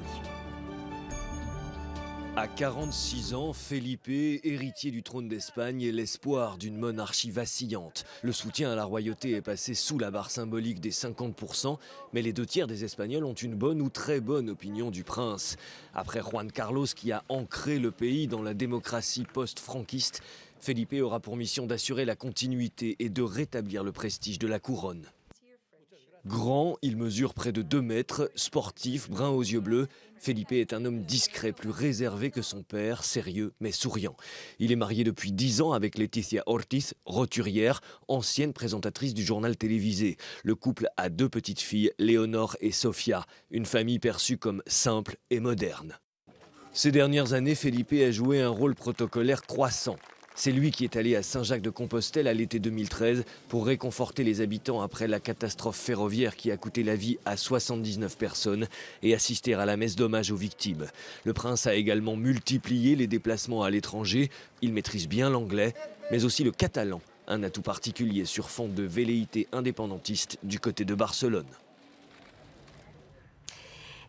L: À 46 ans, Felipe, héritier du trône d'Espagne, est l'espoir d'une monarchie vacillante. Le soutien à la royauté est passé sous la barre symbolique des 50%, mais les 2/3 des Espagnols ont une bonne ou très bonne opinion du prince. Après Juan Carlos qui a ancré le pays dans la démocratie post-franquiste, Felipe aura pour mission d'assurer la continuité et de rétablir le prestige de la couronne. Grand, il mesure près de 2 mètres, sportif, brun aux yeux bleus. Felipe est un homme discret, plus réservé que son père, sérieux mais souriant. Il est marié depuis 10 ans avec Leticia Ortiz, roturière, ancienne présentatrice du journal télévisé. Le couple a 2 petites filles, Léonore et Sofia, une famille perçue comme simple et moderne. Ces dernières années, Felipe a joué un rôle protocolaire croissant. C'est lui qui est allé à Saint-Jacques-de-Compostelle à l'été 2013 pour réconforter les habitants après la catastrophe ferroviaire qui a coûté la vie à 79 personnes et assister à la messe d'hommage aux victimes. Le prince a également multiplié les déplacements à l'étranger. Il maîtrise bien l'anglais, mais aussi le catalan, un atout particulier sur fond de velléité indépendantiste du côté de Barcelone.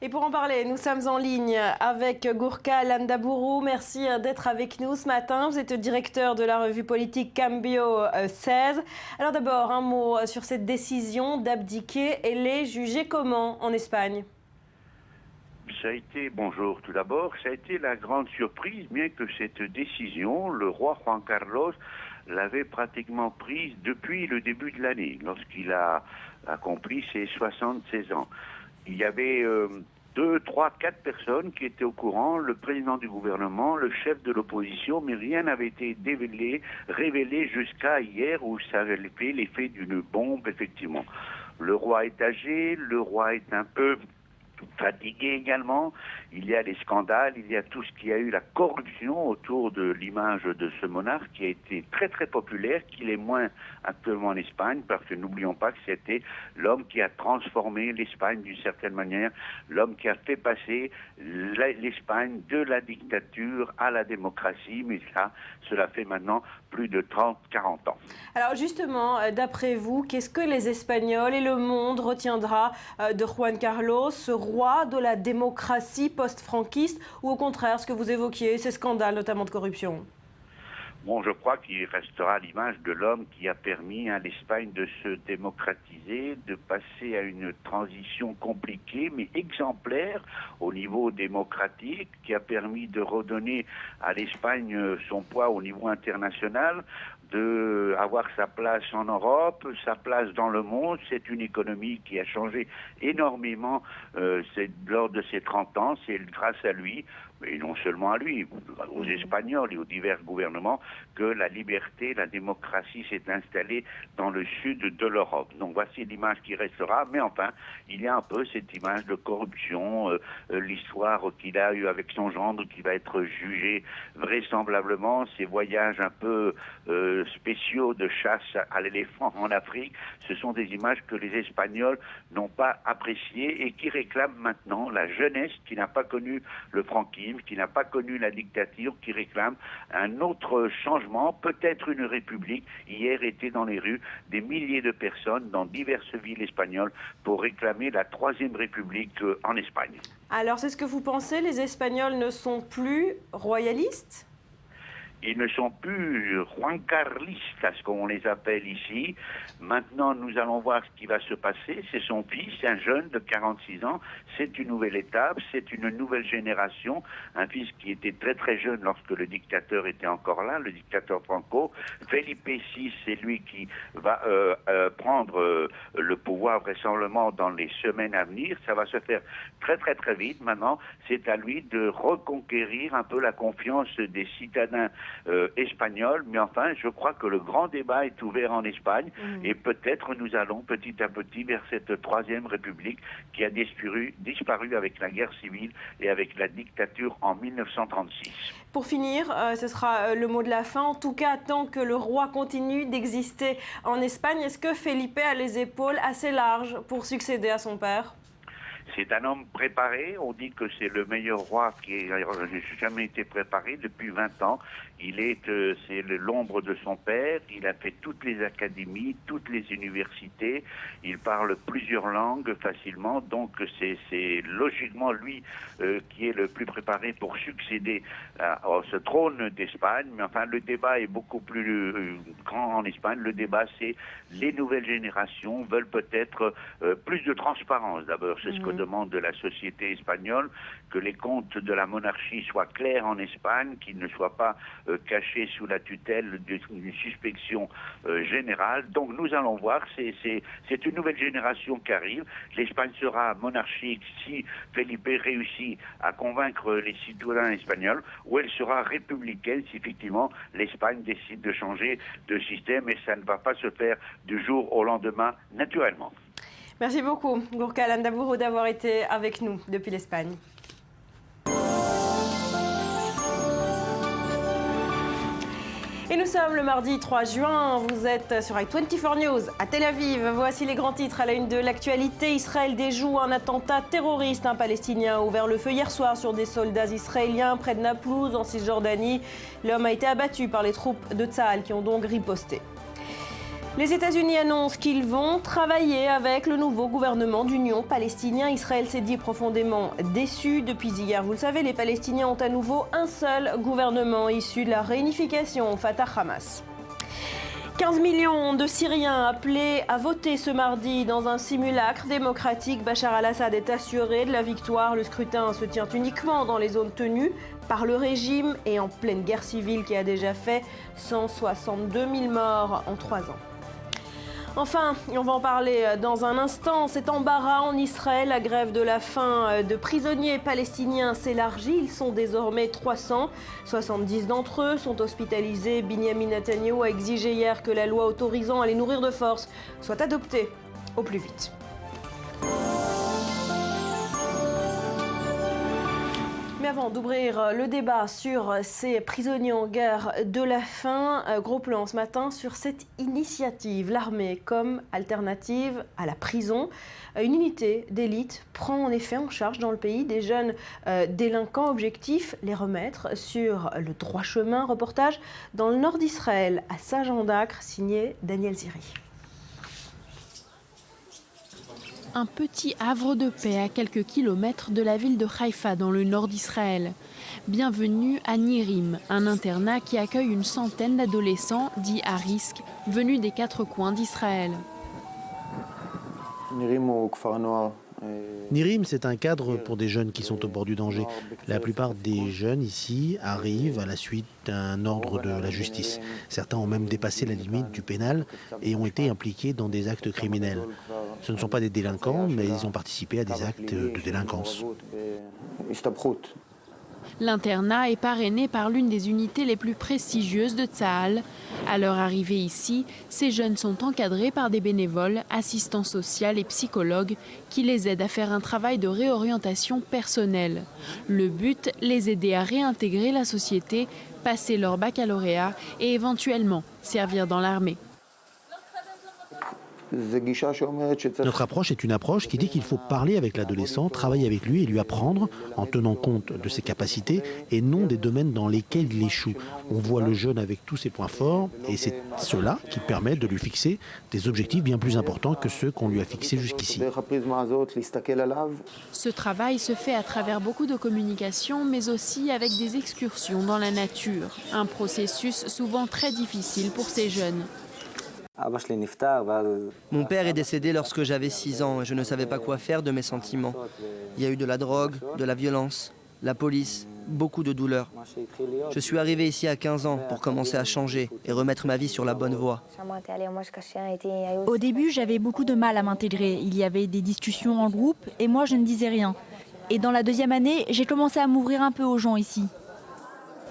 A: Et pour en parler, nous sommes en ligne avec Gourka Landabourou. Merci d'être avec nous ce matin. Vous êtes directeur de la revue politique Cambio 16. Alors d'abord, un mot sur cette décision d'abdiquer. Elle est jugée comment en Espagne ?
M: Bonjour tout d'abord, ça a été la grande surprise, bien que cette décision, le roi Juan Carlos l'avait pratiquement prise depuis le début de l'année, lorsqu'il a accompli ses 76 ans. Il y avait 2, 3, 4 personnes qui étaient au courant, le président du gouvernement, le chef de l'opposition, mais rien n'avait été révélé jusqu'à hier où ça avait fait l'effet d'une bombe, effectivement. Le roi est âgé, le roi est un peu fatigué également. il y a les scandales, il y a tout ce qui a eu la corruption autour de l'image de ce monarque qui a été très très populaire, qu'il est moins actuellement en Espagne, parce que n'oublions pas que c'était l'homme qui a transformé l'Espagne d'une certaine manière, l'homme qui a fait passer l'Espagne de la dictature à la démocratie, mais ça, cela fait maintenant plus de 30-40 ans.
A: Alors justement, d'après vous, qu'est-ce que les Espagnols et le monde retiendra de Juan Carlos, ce roi de la démocratie post-franquiste, ou au contraire, ce que vous évoquiez, ces scandales notamment de corruption?
M: Bon, je crois qu'il restera l'image de l'homme qui a permis à l'Espagne de se démocratiser, de passer à une transition compliquée mais exemplaire au niveau démocratique, qui a permis de redonner à l'Espagne son poids au niveau international, d'avoir sa place en Europe, sa place dans le monde. C'est une économie qui a changé énormément lors de ces 30 ans. C'est grâce à lui, et non seulement à lui, aux Espagnols et aux divers gouvernements, que la liberté, la démocratie s'est installée dans le sud de l'Europe. Donc voici l'image qui restera, mais enfin, il y a un peu cette image de corruption, l'histoire qu'il a eue avec son gendre qui va être jugé vraisemblablement, ces voyages un peu spéciaux de chasse à l'éléphant en Afrique, ce sont des images que les Espagnols n'ont pas appréciées et qui réclament maintenant la jeunesse qui n'a pas connu le franquisme, qui n'a pas connu la dictature, qui réclame un autre changement, peut-être une république. Hier étaient dans les rues des milliers de personnes dans diverses villes espagnoles pour réclamer la troisième république en Espagne.
A: Alors c'est ce que vous pensez, les Espagnols ne sont plus royalistes ?
M: Ils ne sont plus juancarlistas, comme on les appelle ici. Maintenant, nous allons voir ce qui va se passer. C'est son fils, un jeune de 46 ans. C'est une nouvelle étape, c'est une nouvelle génération. Un fils qui était très très jeune lorsque le dictateur était encore là, le dictateur Franco. Felipe VI, c'est lui qui va prendre le pouvoir vraisemblablement dans les semaines à venir. Ça va se faire très très très vite. Maintenant, c'est à lui de reconquérir un peu la confiance des citadins espagnol, mais enfin, je crois que le grand débat est ouvert en Espagne et peut-être nous allons petit à petit vers cette troisième république qui a disparu avec la guerre civile et avec la dictature en 1936.
A: Pour finir, ce sera le mot de la fin. En tout cas, tant que le roi continue d'exister en Espagne, est-ce que Felipe a les épaules assez larges pour succéder à son père ?
M: C'est un homme préparé, on dit que c'est le meilleur roi qui ait jamais été préparé depuis 20 ans. C'est l'ombre de son père, il a fait toutes les académies, toutes les universités, il parle plusieurs langues facilement, donc c'est logiquement lui qui est le plus préparé pour succéder à ce trône d'Espagne. Mais enfin, le débat est beaucoup plus grand en Espagne. Le débat, c'est les nouvelles générations veulent peut-être plus de transparence. D'abord, c'est ce que demande de la société espagnole, que les comptes de la monarchie soient clairs en Espagne, qu'ils ne soient pas cachés sous la tutelle d'une suspicion générale. Donc nous allons voir, c'est une nouvelle génération qui arrive. L'Espagne sera monarchique si Felipe réussit à convaincre les citoyens espagnols, ou elle sera républicaine si effectivement l'Espagne décide de changer de système, et ça ne va pas se faire du jour au lendemain naturellement.
A: Merci beaucoup, Gorka Landaburu, d'avoir été avec nous depuis l'Espagne. Et nous sommes le mardi 3 juin, vous êtes sur i24 News à Tel Aviv. Voici les grands titres à la une de l'actualité. Israël déjoue un attentat terroriste. Un Palestinien a ouvert le feu hier soir sur des soldats israéliens près de Naplouse, en Cisjordanie. L'homme a été abattu par les troupes de Tsahal qui ont donc riposté. Les États-Unis annoncent qu'ils vont travailler avec le nouveau gouvernement d'union palestinien. Israël s'est dit profondément déçu. Depuis hier, vous le savez, les Palestiniens ont à nouveau un seul gouvernement issu de la réunification Fatah-Hamas. 15 millions de Syriens appelés à voter ce mardi dans un simulacre démocratique. Bachar al-Assad est assuré de la victoire. Le scrutin se tient uniquement dans les zones tenues par le régime et en pleine guerre civile qui a déjà fait 162 000 morts en 3 ans. Enfin, on va en parler dans un instant, cet embarras en Israël, la grève de la faim de prisonniers palestiniens s'élargit. Ils sont désormais 300. 70 d'entre eux sont hospitalisés. Binyamin Netanyahou a exigé hier que la loi autorisant à les nourrir de force soit adoptée au plus vite. avant d'ouvrir le débat sur ces prisonniers en guerre de la faim, gros plan ce matin sur cette initiative, l'armée comme alternative à la prison. Une unité d'élite prend en effet en charge dans le pays des jeunes délinquants. Objectif, les remettre sur le droit chemin. Reportage dans le nord d'Israël, à Saint-Jean d'Acre, signé Daniel Ziri.
I: Un petit havre de paix à quelques kilomètres de la ville de Haïfa dans le nord d'Israël. Bienvenue à Nirim, un internat qui accueille une centaine d'adolescents dits à risque, venus des 4 coins d'Israël.
N: Nirim, c'est un cadre pour des jeunes qui sont au bord du danger. La plupart des jeunes ici arrivent à la suite d'un ordre de la justice. Certains ont même dépassé la limite du pénal et ont été impliqués dans des actes criminels. Ce ne sont pas des délinquants, mais ils ont participé à des actes de délinquance.
I: L'internat est parrainé par l'une des unités les plus prestigieuses de Tsahal. À leur arrivée ici, ces jeunes sont encadrés par des bénévoles, assistants sociaux et psychologues qui les aident à faire un travail de réorientation personnelle. Le but, les aider à réintégrer la société, passer leur baccalauréat et éventuellement servir dans l'armée.
N: Notre approche est une approche qui dit qu'il faut parler avec l'adolescent, travailler avec lui et lui apprendre en tenant compte de ses capacités et non des domaines dans lesquels il échoue. On voit le jeune avec tous ses points forts et c'est cela qui permet de lui fixer des objectifs bien plus importants que ceux qu'on lui a fixés jusqu'ici.
I: Ce travail se fait à travers beaucoup de communication, mais aussi avec des excursions dans la nature. Un processus souvent très difficile pour ces jeunes.
O: Mon père est décédé lorsque j'avais 6 ans et je ne savais pas quoi faire de mes sentiments. Il y a eu de la drogue, de la violence, la police, beaucoup de douleurs. Je suis arrivé ici à 15 ans pour commencer à changer et remettre ma vie sur la bonne voie.
P: Au début, j'avais beaucoup de mal à m'intégrer. Il y avait des discussions en groupe et moi je ne disais rien. Et dans la 2e année, j'ai commencé à m'ouvrir un peu aux gens ici.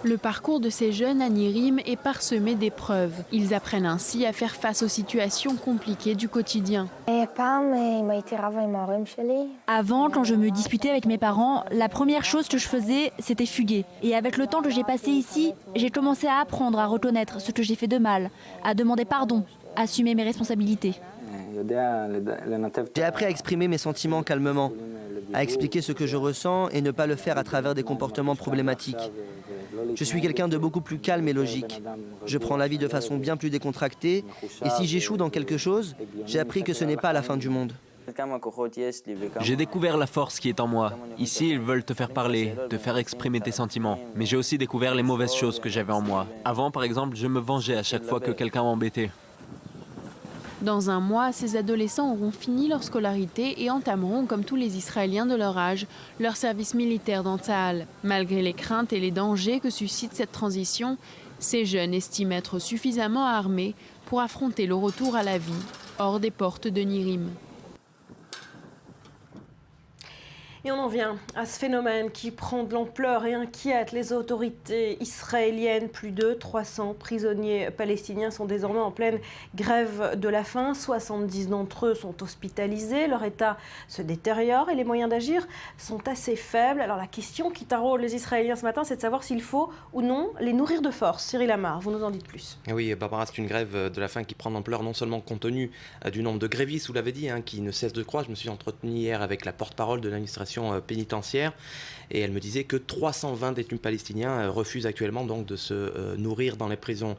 I: Le parcours de ces jeunes à Nirim est parsemé d'épreuves. Ils apprennent ainsi à faire face aux situations compliquées du quotidien.
P: Avant, quand je me disputais avec mes parents, la première chose que je faisais, c'était fuguer. Et avec le temps que j'ai passé ici, j'ai commencé à apprendre à reconnaître ce que j'ai fait de mal, à demander pardon, à assumer mes responsabilités.
O: J'ai appris à exprimer mes sentiments calmement, à expliquer ce que je ressens et ne pas le faire à travers des comportements problématiques. Je suis quelqu'un de beaucoup plus calme et logique. Je prends la vie de façon bien plus décontractée et si j'échoue dans quelque chose, j'ai appris que ce n'est pas la fin du monde.
Q: J'ai découvert la force qui est en moi. Ici, ils veulent te faire parler, te faire exprimer tes sentiments. Mais j'ai aussi découvert les mauvaises choses que j'avais en moi. Avant, par exemple, je me vengeais à chaque fois que quelqu'un m'embêtait.
I: Dans un mois, ces adolescents auront fini leur scolarité et entameront, comme tous les Israéliens de leur âge, leur service militaire dans Tsahal. Malgré les craintes et les dangers que suscite cette transition, ces jeunes estiment être suffisamment armés pour affronter le retour à la vie hors des portes de Nirim.
A: Et on en vient à ce phénomène qui prend de l'ampleur et inquiète les autorités israéliennes. Plus de 300 prisonniers palestiniens sont désormais en pleine grève de la faim. 70 d'entre eux sont hospitalisés. Leur état se détériore et les moyens d'agir sont assez faibles. Alors la question qui taraude les Israéliens ce matin, c'est de savoir s'il faut ou non les nourrir de force. Cyril Amar, vous nous en dites plus.
B: Oui, Barbara, c'est une grève de la faim qui prend de l'ampleur non seulement compte tenu du nombre de grévistes, vous l'avez dit, qui ne cesse de croître. Je me suis entretenu hier avec la porte-parole de l'administration pénitentiaire et elle me disait que 320 détenus palestiniens refusent actuellement donc de se nourrir dans les prisons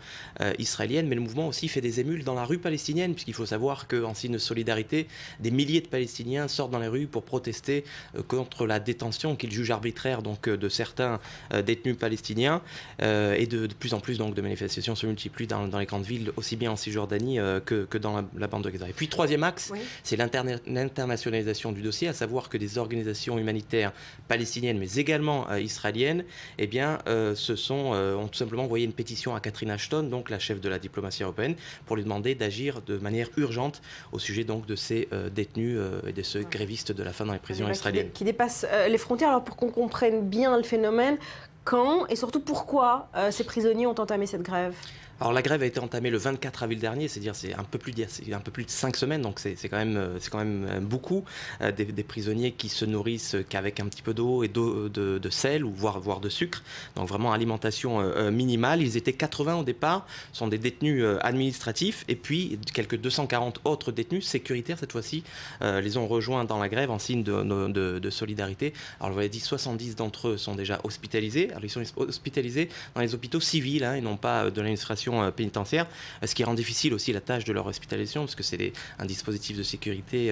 B: israéliennes, mais le mouvement aussi fait des émules dans la rue palestinienne, puisqu'il faut savoir qu'en signe de solidarité, des milliers de Palestiniens sortent dans les rues pour protester contre la détention qu'ils jugent arbitraire donc de certains détenus palestiniens et de plus en plus donc de manifestations se multiplient dans les grandes villes, aussi bien en Cisjordanie que dans la bande de Gaza. Et puis troisième axe, oui, c'est l'internationalisation du dossier, à savoir que des organisations humanitaires palestiniennes mais également israéliennes, eh bien, ont tout simplement envoyé une pétition à Catherine Ashton, donc la chef de la diplomatie européenne, pour lui demander d'agir de manière urgente au sujet donc de ces détenus et de ce grévistes de la faim dans les prisons israéliennes.
A: Qui dépassent les frontières. Alors pour qu'on comprenne bien le phénomène, quand et surtout pourquoi ces prisonniers ont entamé cette grève ?
B: Alors la grève a été entamée le 24 avril dernier, c'est-à-dire c'est un peu plus de 5 semaines, donc c'est quand même beaucoup. Des prisonniers qui se nourrissent qu'avec un petit peu d'eau et de sel, ou voire de sucre, donc vraiment alimentation minimale. Ils étaient 80 au départ, ce sont des détenus administratifs, et puis quelques 240 autres détenus sécuritaires cette fois-ci les ont rejoints dans la grève en signe de solidarité. Alors vous l'avez dit, 70 d'entre eux sont déjà hospitalisés. Alors ils sont hospitalisés dans les hôpitaux civils et non pas de l'administration pénitentiaire, ce qui rend difficile aussi la tâche de leur hospitalisation, parce que c'est un dispositif de sécurité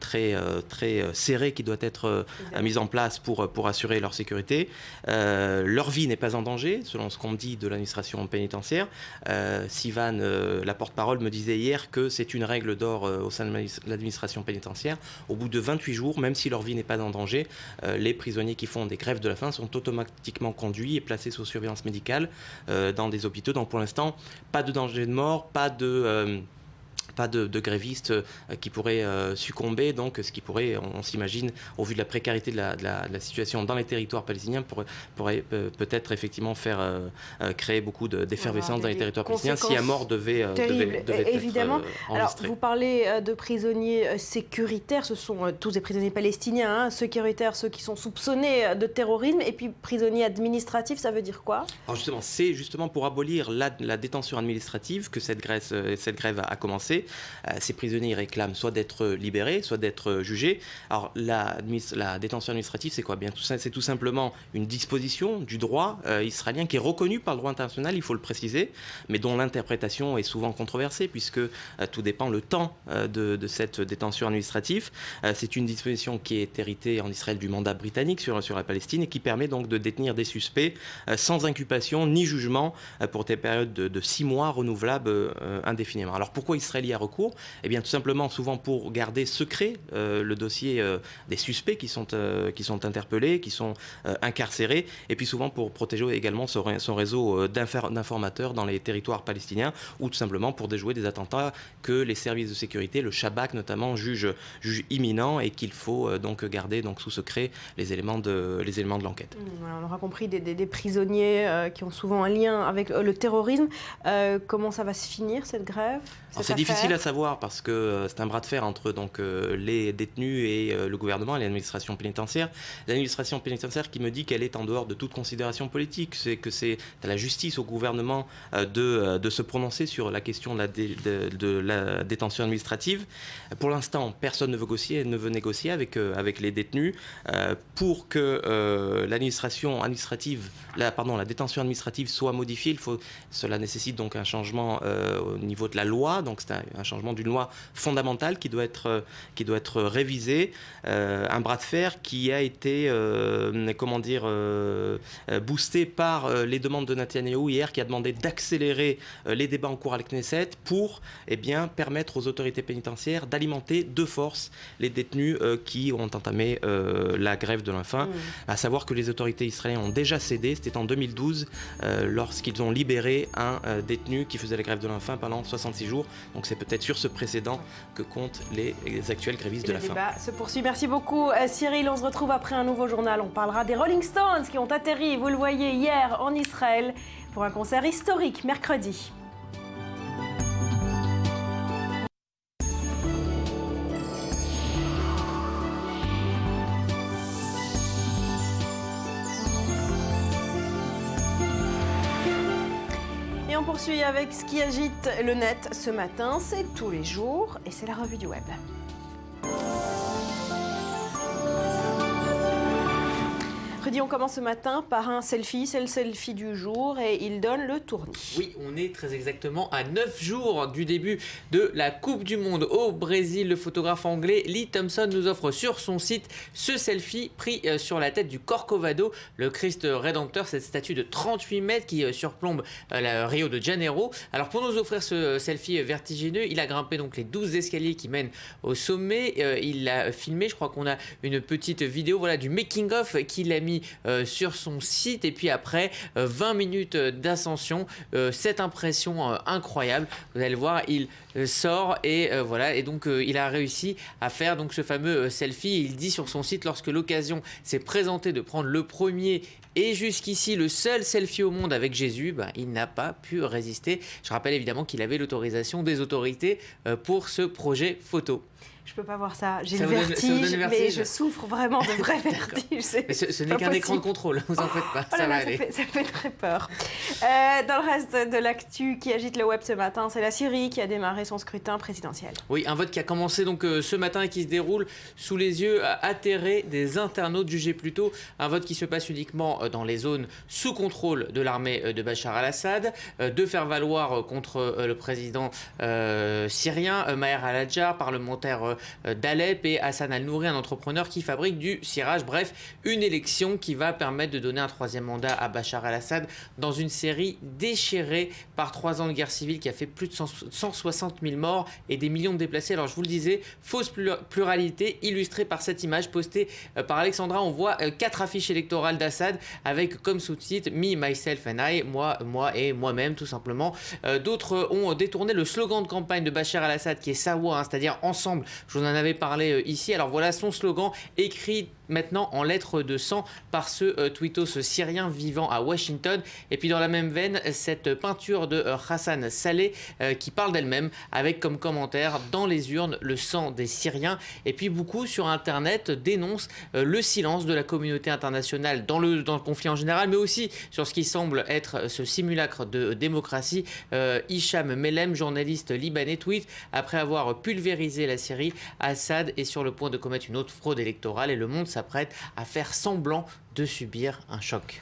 B: très serré qui doit être mis en place pour assurer leur sécurité. Leur vie n'est pas en danger, selon ce qu'on dit de l'administration pénitentiaire. Sivan, la porte-parole, me disait hier que c'est une règle d'or au sein de l'administration pénitentiaire. Au bout de 28 jours, même si leur vie n'est pas en danger, les prisonniers qui font des grèves de la faim sont automatiquement conduits et placés sous surveillance médicale dans des hôpitaux. Donc pour l'instant, pas de danger de mort, pas de grévistes qui pourraient succomber, donc ce qui pourrait, on s'imagine, au vu de la précarité de la situation dans les territoires palestiniens, pourrait peut-être effectivement faire créer beaucoup d'effervescence dans les territoires palestiniens si un mort devait
A: évidemment.
B: être enregistré.
A: Alors, vous parlez de prisonniers sécuritaires, ce sont tous des prisonniers palestiniens, sécuritaires, ceux qui sont soupçonnés de terrorisme, et puis prisonniers administratifs, ça veut dire quoi? Alors justement,
B: c'est justement pour abolir la détention administrative que cette grève a commencé. Ces prisonniers réclament soit d'être libérés, soit d'être jugés. Alors la détention administrative, c'est quoi? Bien, c'est tout simplement une disposition du droit israélien qui est reconnue par le droit international, il faut le préciser, mais dont l'interprétation est souvent controversée, puisque tout dépend le temps de cette détention administrative. C'est une disposition qui est héritée en Israël du mandat britannique sur la Palestine, et qui permet donc de détenir des suspects sans inculpation ni jugement pour des périodes de 6 mois renouvelables indéfiniment. Alors pourquoi Israël y a recours? Eh bien tout simplement souvent pour garder secret le dossier des suspects qui sont interpellés, qui sont incarcérés, et puis souvent pour protéger également son réseau d'informateurs dans les territoires palestiniens, ou tout simplement pour déjouer des attentats que les services de sécurité, le Shabak notamment, jugent imminents, et qu'il faut donc garder sous secret les éléments de l'enquête.
A: On aura compris des prisonniers qui ont souvent un lien avec le terrorisme. Comment ça va se finir cette grève?
B: C'est difficile à savoir, parce que c'est un bras de fer entre les détenus et le gouvernement et l'administration pénitentiaire. L'administration pénitentiaire qui me dit qu'elle est en dehors de toute considération politique, c'est que c'est à la justice, au gouvernement de se prononcer sur la question de la détention administrative. Pour l'instant, personne ne veut négocier avec les détenus pour que la détention administrative soit modifiée. Cela nécessite donc un changement au niveau de la loi. Donc c'est un changement d'une loi fondamentale qui doit être révisée. Un bras de fer qui a été boosté par les demandes de Netanyahou hier, qui a demandé d'accélérer les débats en cours à la Knesset pour permettre aux autorités pénitentiaires d'alimenter de force les détenus qui ont entamé la grève de la faim. À savoir que les autorités israéliennes ont déjà cédé, c'était en 2012, lorsqu'ils ont libéré un détenu qui faisait la grève de la faim pendant 66 jours. Donc c'est peut-être sur ce précédent que comptent les actuels grévistes de la faim. Le
A: débat se poursuit. Merci beaucoup Cyril. On se retrouve après un nouveau journal. On parlera des Rolling Stones qui ont atterri, vous le voyez, hier en Israël pour un concert historique mercredi. Et on poursuit avec ce qui agite le net ce matin. C'est tous les jours et c'est la revue du web. Rudy, on commence ce matin par un selfie, c'est le selfie du jour et il donne le tournis.
R: Oui, on est très exactement à 9 jours du début de la Coupe du Monde au Brésil. Le photographe anglais Lee Thompson nous offre sur son site ce selfie pris sur la tête du Corcovado, le Christ Rédempteur, cette statue de 38 mètres qui surplombe la Rio de Janeiro. Alors pour nous offrir ce selfie vertigineux, il a grimpé donc les 12 escaliers qui mènent au sommet. Il l'a filmé, je crois qu'on a une petite vidéo du making-of qu'il a mis mis sur son site. Et puis après 20 minutes d'ascension, cette impression incroyable, vous allez le voir, il sort et voilà, et donc il a réussi à faire donc ce fameux selfie. Il dit sur son site, lorsque l'occasion s'est présentée de prendre le premier et jusqu'ici le seul selfie au monde avec Jésus, il n'a pas pu résister. Je rappelle évidemment qu'il avait l'autorisation des autorités pour ce projet photo.
A: Je peux pas voir ça, j'ai le vertige, mais je souffre vraiment de vrai vertige.
R: Mais ce n'est qu'un écran de contrôle, vous en faites pas, ça va aller.
A: Ça fait très peur. Dans le reste de l'actu qui agite le web ce matin, c'est la Syrie qui a démarré son scrutin présidentiel.
R: Oui, un vote qui a commencé donc ce matin et qui se déroule sous les yeux atterrés des internautes, jugés plutôt un vote qui se passe uniquement dans les zones sous contrôle de l'armée de Bachar al-Assad, de faire valoir contre le président syrien, Maher al-Adjar, parlementaire d'Alep, et Hassan al-Nouri, un entrepreneur qui fabrique du cirage. Bref, une élection qui va permettre de donner un troisième mandat à Bachar al-Assad dans une Syrie déchirée par 3 ans de guerre civile qui a fait plus de 160 000 morts et des millions de déplacés. Alors je vous le disais, fausse pluralité illustrée par cette image postée par Alexandra. On voit 4 affiches électorales d'Assad avec comme sous-titre « Me, myself and I », moi et moi-même tout simplement. D'autres ont détourné le slogan de campagne de Bachar al-Assad qui est « Sawa », c'est-à-dire « Ensemble ». Je vous en avais parlé ici. Alors voilà son slogan écrit maintenant en lettres de sang par ce tweetos syrien vivant à Washington. Et puis dans la même veine, cette peinture de Hassan Saleh qui parle d'elle-même avec comme commentaire « Dans les urnes, le sang des Syriens ». Et puis beaucoup sur Internet dénoncent le silence de la communauté internationale dans le conflit en général, mais aussi sur ce qui semble être ce simulacre de démocratie. Hicham Melem, journaliste libanais, tweet « Après avoir pulvérisé la Syrie, Assad est sur le point de commettre une autre fraude électorale et le monde s'apprête à faire semblant de subir un choc ».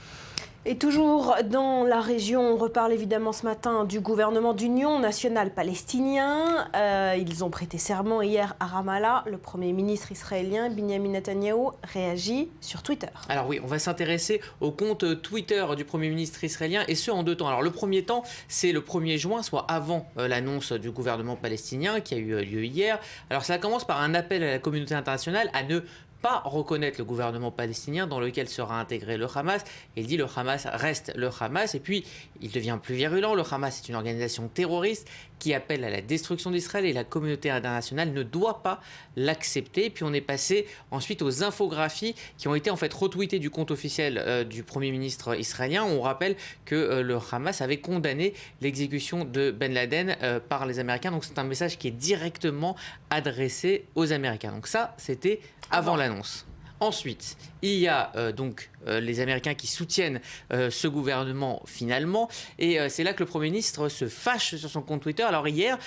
A: Et toujours dans la région, on reparle évidemment ce matin du gouvernement d'union nationale palestinien. Ils ont prêté serment hier à Ramallah. Le Premier ministre israélien Benjamin Netanyahou réagit sur Twitter.
R: Alors oui, on va s'intéresser au compte Twitter du Premier ministre israélien, et ce en 2 temps. Alors le premier temps, c'est le 1er juin, soit avant l'annonce du gouvernement palestinien qui a eu lieu hier. Alors ça commence par un appel à la communauté internationale à ne pas reconnaître le gouvernement palestinien dans lequel sera intégré le Hamas. Il dit le Hamas reste le Hamas, et puis il devient plus virulent. Le Hamas est une organisation terroriste qui appelle à la destruction d'Israël et la communauté internationale ne doit pas l'accepter. Puis on est passé ensuite aux infographies qui ont été en fait retweetées du compte officiel du Premier ministre israélien. On rappelle que le Hamas avait condamné l'exécution de Ben Laden par les Américains. Donc c'est un message qui est directement adressé aux Américains. Donc ça, c'était avant l'annonce. Ensuite, il y a donc les Américains qui soutiennent ce gouvernement finalement, et c'est là que le Premier ministre se fâche sur son compte Twitter. Alors hier,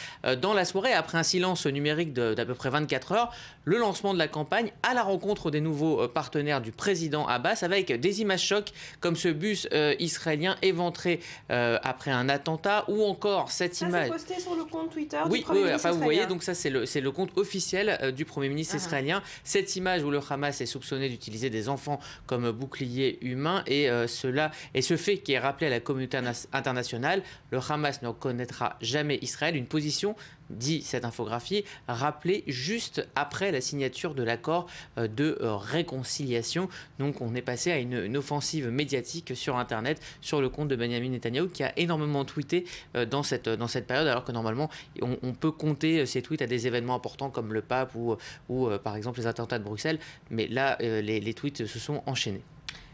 R: dans la soirée, après un silence numérique d'à peu près 24 heures, le lancement de la campagne à la rencontre des nouveaux partenaires du président Abbas, avec des images chocs comme ce bus israélien éventré après un attentat, ou encore cette image...
A: Ça, c'est posté sur le compte Twitter
R: du
A: Premier ministre
R: enfin, vous voyez,
A: israélien.
R: Donc ça c'est le compte officiel du Premier ministre israélien. Cette image où le Hamas est soupçonné d'utiliser des enfants comme boucliers humains, et ce fait qui est rappelé à la communauté internationale, le Hamas ne reconnaîtra jamais Israël, une position, dit cette infographie, rappelée juste après la signature de l'accord de réconciliation. Donc on est passé à une offensive médiatique sur Internet, sur le compte de Benjamin Netanyahou, qui a énormément tweeté dans cette période, alors que normalement on peut compter ses tweets à des événements importants comme le pape ou par exemple les attentats de Bruxelles, mais là les tweets se sont enchaînés.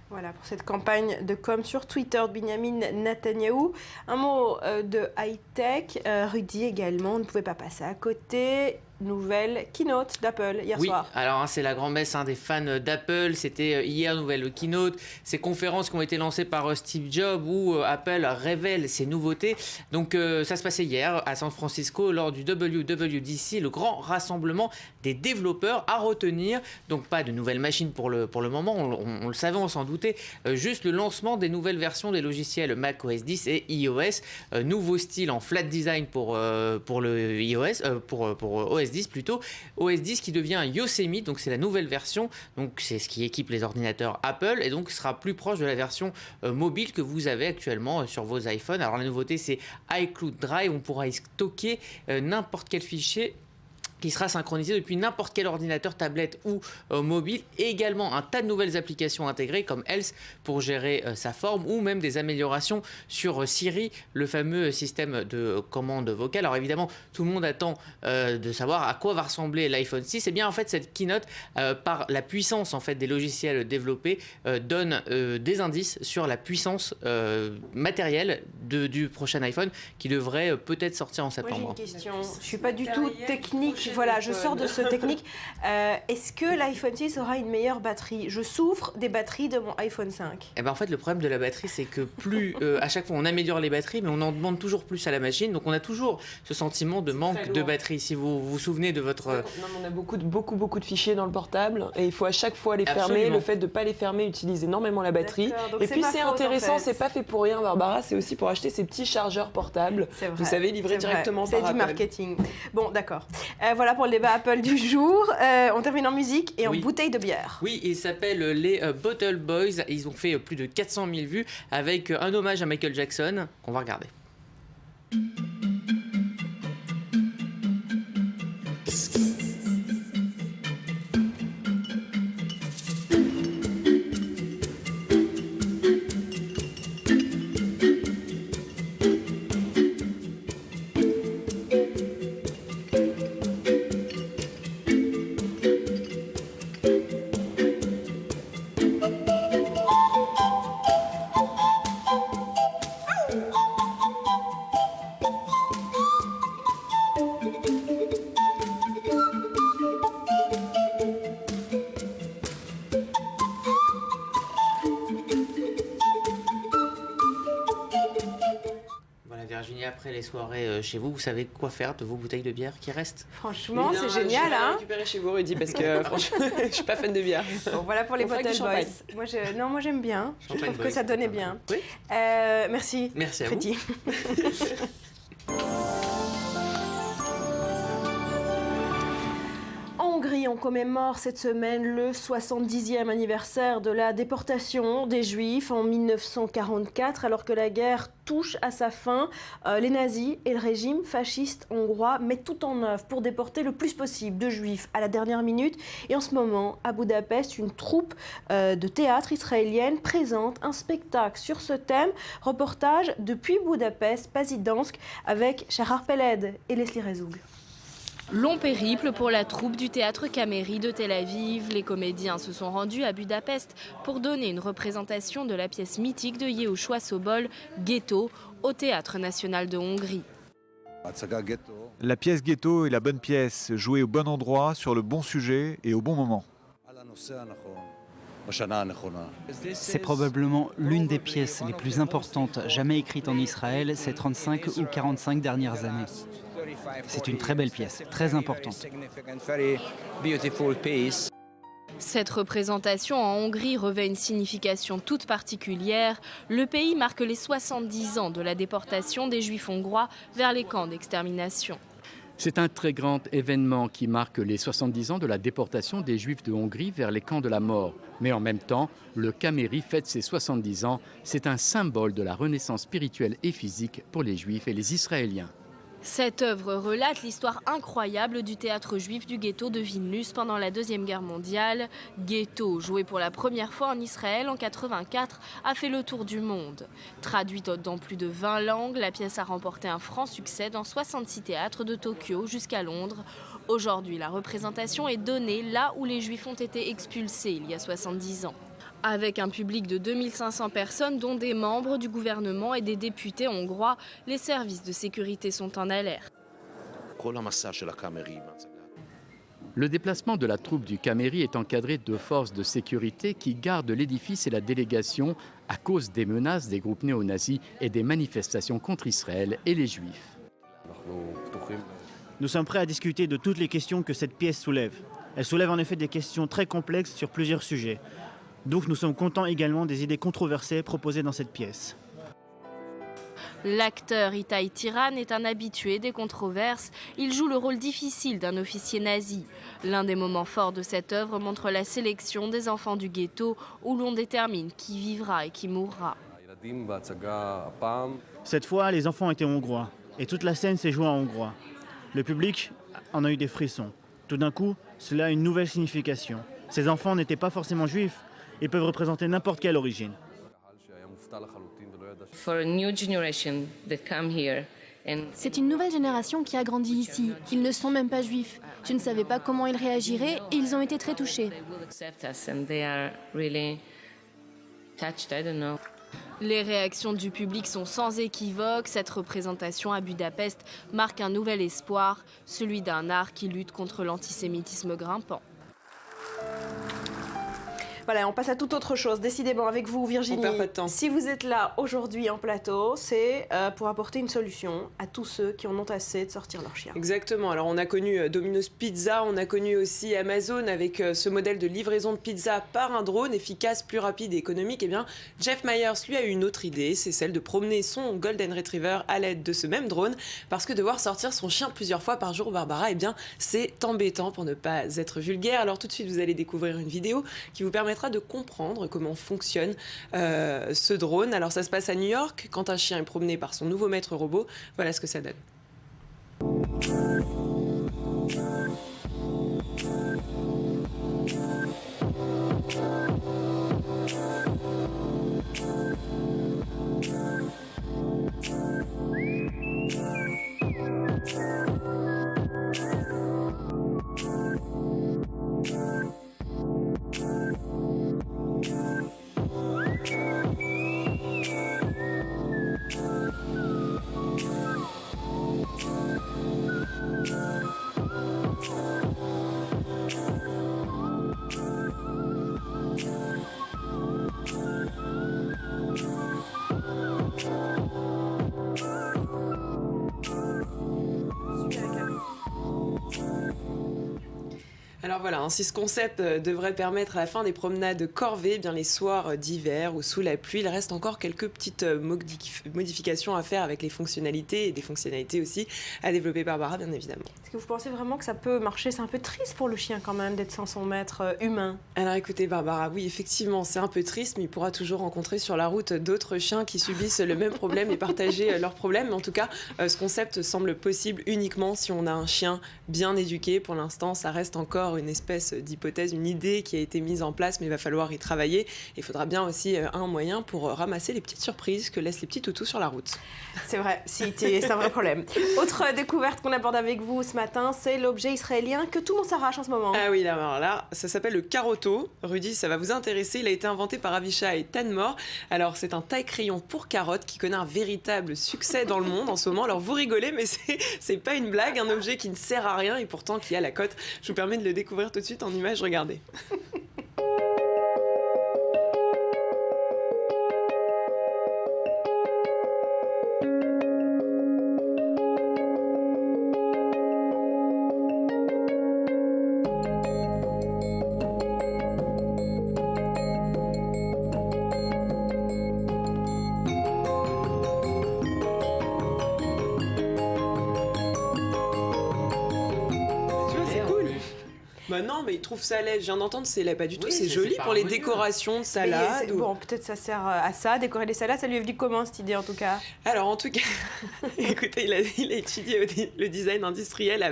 A: Voilà pour cette campagne de com sur Twitter de Benjamin Netanyahou. Un mot de high-tech. Rudy également, on ne pouvait pas passer à côté. Nouvelle keynote d'Apple hier soir. Oui,
R: alors c'est la grand-messe des fans d'Apple. C'était hier, nouvelle keynote. Ces conférences qui ont été lancées par Steve Jobs où Apple révèle ses nouveautés. Donc ça se passait hier à San Francisco lors du WWDC, le grand rassemblement des développeurs à retenir. Donc pas de nouvelles machines pour le moment, on le savait, on s'en doutait. Juste le lancement des nouvelles versions des logiciels Mac OS 10 et iOS. Nouveau style en flat design pour le iOS, pour OS 10 plutôt. OS 10 qui devient un Yosemite, donc c'est la nouvelle version, donc c'est ce qui équipe les ordinateurs Apple, et donc sera plus proche de la version mobile que vous avez actuellement sur vos iPhones. Alors la nouveauté, c'est iCloud Drive, on pourra y stocker n'importe quel fichier qui sera synchronisé depuis n'importe quel ordinateur, tablette ou mobile, et également un tas de nouvelles applications intégrées comme Else pour gérer sa forme, ou même des améliorations sur Siri, le fameux système de commande vocale. Alors évidemment, tout le monde attend de savoir à quoi va ressembler l'iPhone 6. Et bien en fait, cette keynote, par la puissance en fait des logiciels développés, donne des indices sur la puissance matérielle du prochain iPhone qui devrait peut-être sortir en septembre.
A: Moi j'ai une question, je suis pas du tout technique, voilà, je sors de ce technique. Est-ce que l'iPhone 6 aura une meilleure batterie? Je souffre des batteries de mon iPhone 5.
R: Et ben en fait, le problème de la batterie, c'est que plus à chaque fois on améliore les batteries, mais on en demande toujours plus à la machine, donc on a toujours ce sentiment de manque de batterie. Si vous vous souvenez de votre...
S: Non, on a beaucoup de fichiers dans le portable et il faut à chaque fois les fermer.
R: Absolument.
S: Le fait de ne pas les fermer utilise énormément la batterie. Et puis c'est intéressant, c'est pas fait pour rien, Barbara, c'est aussi pour acheter ces petits chargeurs portables, vous savez, livrés directement par Apple.
A: C'est du marketing. Bon, d'accord. Voilà pour le débat Apple du jour. On termine en musique et en bouteille de bière.
R: Oui, ils s'appellent les Bottle Boys. Ils ont fait plus de 400 000 vues avec un hommage à Michael Jackson qu'on va regarder. Virginie, après les soirées chez vous, vous savez quoi faire de vos bouteilles de bière qui restent?
A: Franchement, c'est génial.
S: Je vais récupérer chez vous, Rudy, parce que franchement, je suis pas fan de bière.
A: Bon, voilà pour les Bottle Boys. Moi, j'aime bien. Je trouve que ça donnait bien. Oui. Merci.
R: Merci à
A: Freddy.
R: vous.
A: En Hongrie, on commémore cette semaine le 70e anniversaire de la déportation des Juifs en 1944, alors que la guerre touche à sa fin. Les nazis et le régime fasciste hongrois mettent tout en œuvre pour déporter le plus possible de Juifs à la dernière minute. Et en ce moment, à Budapest, une troupe de théâtre israélienne présente un spectacle sur ce thème. Reportage depuis Budapest, Pasidansk, avec Shahar Peled et Leslie Rezoug.
I: Long périple pour la troupe du théâtre Cameri de Tel Aviv. Les comédiens se sont rendus à Budapest pour donner une représentation de la pièce mythique de Yehoshua Sobol, Ghetto, au Théâtre national de Hongrie.
T: La pièce Ghetto est la bonne pièce, jouée au bon endroit, sur le bon sujet et au bon moment.
U: C'est probablement l'une des pièces les plus importantes jamais écrites en Israël ces 35 ou 45 dernières années. C'est une très belle pièce, très importante.
I: Cette représentation en Hongrie revêt une signification toute particulière. Le pays marque les 70 ans de la déportation des Juifs hongrois vers les camps d'extermination.
V: C'est un très grand événement qui marque les 70 ans de la déportation des Juifs de Hongrie vers les camps de la mort. Mais en même temps, le Cameri fête ses 70 ans. C'est un symbole de la renaissance spirituelle et physique pour les Juifs et les Israéliens.
I: Cette œuvre relate l'histoire incroyable du théâtre juif du ghetto de Vilnius pendant la Deuxième Guerre mondiale. Ghetto, joué pour la première fois en Israël en 1984, a fait le tour du monde. Traduite dans plus de 20 langues, la pièce a remporté un franc succès dans 66 théâtres de Tokyo jusqu'à Londres. Aujourd'hui, la représentation est donnée là où les Juifs ont été expulsés il y a 70 ans. Avec un public de 2500 personnes, dont des membres du gouvernement et des députés hongrois, les services de sécurité sont en alerte.
V: Le déplacement de la troupe du Cameri est encadré de forces de sécurité qui gardent l'édifice et la délégation à cause des menaces des groupes néo-nazis et des manifestations contre Israël et les Juifs.
W: Nous sommes prêts à discuter de toutes les questions que cette pièce soulève. Elle soulève en effet des questions très complexes sur plusieurs sujets. Donc nous sommes contents également des idées controversées proposées dans cette pièce.
I: L'acteur Itai Tiran est un habitué des controverses. Il joue le rôle difficile d'un officier nazi. L'un des moments forts de cette œuvre montre la sélection des enfants du ghetto où l'on détermine qui vivra et qui mourra.
W: Cette fois, les enfants étaient hongrois et toute la scène s'est jouée en hongrois. Le public en a eu des frissons. Tout d'un coup, cela a une nouvelle signification. Ces enfants n'étaient pas forcément juifs, ils peuvent représenter n'importe quelle origine.
C: C'est une nouvelle génération qui a grandi ici. Ils ne sont même pas juifs. Je ne savais pas comment ils réagiraient et ils ont été très touchés.
I: Les réactions du public sont sans équivoque. Cette représentation à Budapest marque un nouvel espoir, celui d'un art qui lutte contre l'antisémitisme grimpant.
A: Voilà, on passe à toute autre chose. Décidément, avec vous, Virginie,
S: on perd pas de temps.
A: Si vous êtes là aujourd'hui en plateau, c'est pour apporter une solution à tous ceux qui en ont assez de sortir leur chien.
S: Exactement. Alors, on a connu Domino's Pizza, on a connu aussi Amazon avec ce modèle de livraison de pizza par un drone efficace, plus rapide et économique. Eh bien, Jeff Myers, lui, a eu une autre idée, c'est celle de promener son Golden Retriever à l'aide de ce même drone, parce que devoir sortir son chien plusieurs fois par jour, Barbara, eh bien, c'est embêtant pour ne pas être vulgaire. Alors, tout de suite, vous allez découvrir une vidéo qui vous permettra de comprendre comment fonctionne ce drone. Alors ça se passe à New York, quand un chien est promené par son nouveau maître robot. Voilà ce que ça donne. Alors voilà, si ce concept devrait permettre à la fin des promenades corvées, bien les soirs d'hiver ou sous la pluie, il reste encore quelques petites modifications à faire avec les fonctionnalités et des fonctionnalités aussi à développer par Barbara, bien évidemment.
A: Est-ce que vous pensez vraiment que ça peut marcher? C'est un peu triste pour le chien quand même d'être sans son maître humain.
S: Alors écoutez Barbara, oui effectivement c'est un peu triste, mais il pourra toujours rencontrer sur la route d'autres chiens qui subissent le même problème et partager leurs problèmes. Mais en tout cas, ce concept semble possible uniquement si on a un chien bien éduqué. Pour l'instant, ça reste encore une espèce d'hypothèse, une idée qui a été mise en place, mais il va falloir y travailler. Il faudra bien aussi un moyen pour ramasser les petites surprises que laissent les petits toutous sur la route.
A: C'est vrai, c'est un vrai problème. Autre découverte qu'on aborde avec vous ce matin, c'est l'objet israélien que tout le monde s'arrache en ce moment.
S: Ah oui, alors là, ça s'appelle le caroto. Rudy, ça va vous intéresser. Il a été inventé par Avishai Tanmor. Alors, c'est un taille-crayon pour carotte qui connaît un véritable succès dans le monde en ce moment. Alors, vous rigolez, mais c'est pas une blague. Un objet qui ne sert à rien et pourtant qui a la cote. Je vous permets de le découvrir tout de suite en images. Regardez. Bah non, mais il trouve ça laid. Je viens d'entendre, c'est laid. Pas du tout. Oui, c'est joli pour les décorations de salade.
A: Bon, peut-être ça sert à ça, décorer les salades. Ça lui est venu comment cette idée en tout cas?
S: Alors en tout cas, écoutez, il a étudié le design industriel à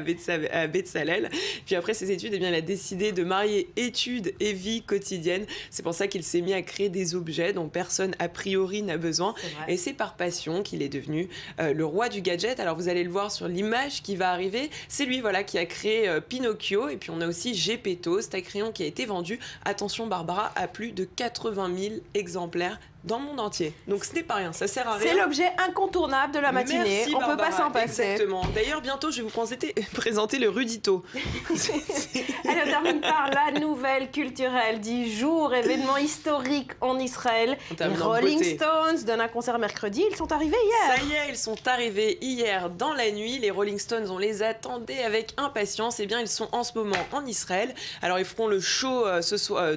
S: Bezalel. Puis après ses études, eh bien, il a décidé de marier études et vie quotidienne. C'est pour ça qu'il s'est mis à créer des objets dont personne a priori n'a besoin. Et c'est par passion qu'il est devenu le roi du gadget. Alors vous allez le voir sur l'image qui va arriver. C'est lui, voilà, qui a créé Pinocchio. Et puis on a aussi Gepetto, c'est un crayon qui a été vendu, attention Barbara, à plus de 80 000 exemplaires dans le monde entier. Donc ce n'est pas rien, ça sert à rien.
A: C'est l'objet incontournable de la matinée.
S: Merci,
A: on
S: Barbara,
A: peut pas s'en passer.
S: Exactement. D'ailleurs, bientôt, je vais vous présenter le Rudito.
A: Allez, on termine par la nouvelle culturelle du jour, événement historique en Israël. Les Rolling Stones donnent un concert mercredi. Ils sont arrivés hier.
S: Ça y est, ils sont arrivés hier dans la nuit. Les Rolling Stones, on les attendait avec impatience. Eh bien, ils sont en ce moment en Israël. Alors, ils feront le show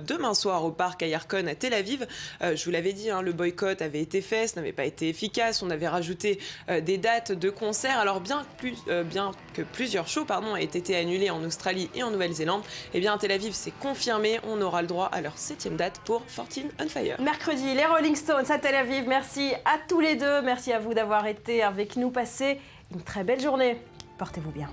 S: demain soir au parc Ayarkon à Tel Aviv. Je vous l'avais dit, le boycott avait été fait, ce n'avait pas été efficace. On avait rajouté des dates de concert. Alors bien que plusieurs shows aient été annulés en Australie et en Nouvelle-Zélande, eh bien à Tel Aviv c'est confirmé, on aura le droit à leur 7e date pour 14 on Fire.
A: Mercredi, les Rolling Stones à Tel Aviv. Merci à tous les deux, merci à vous d'avoir été avec nous. Passez une très belle journée. Portez-vous bien.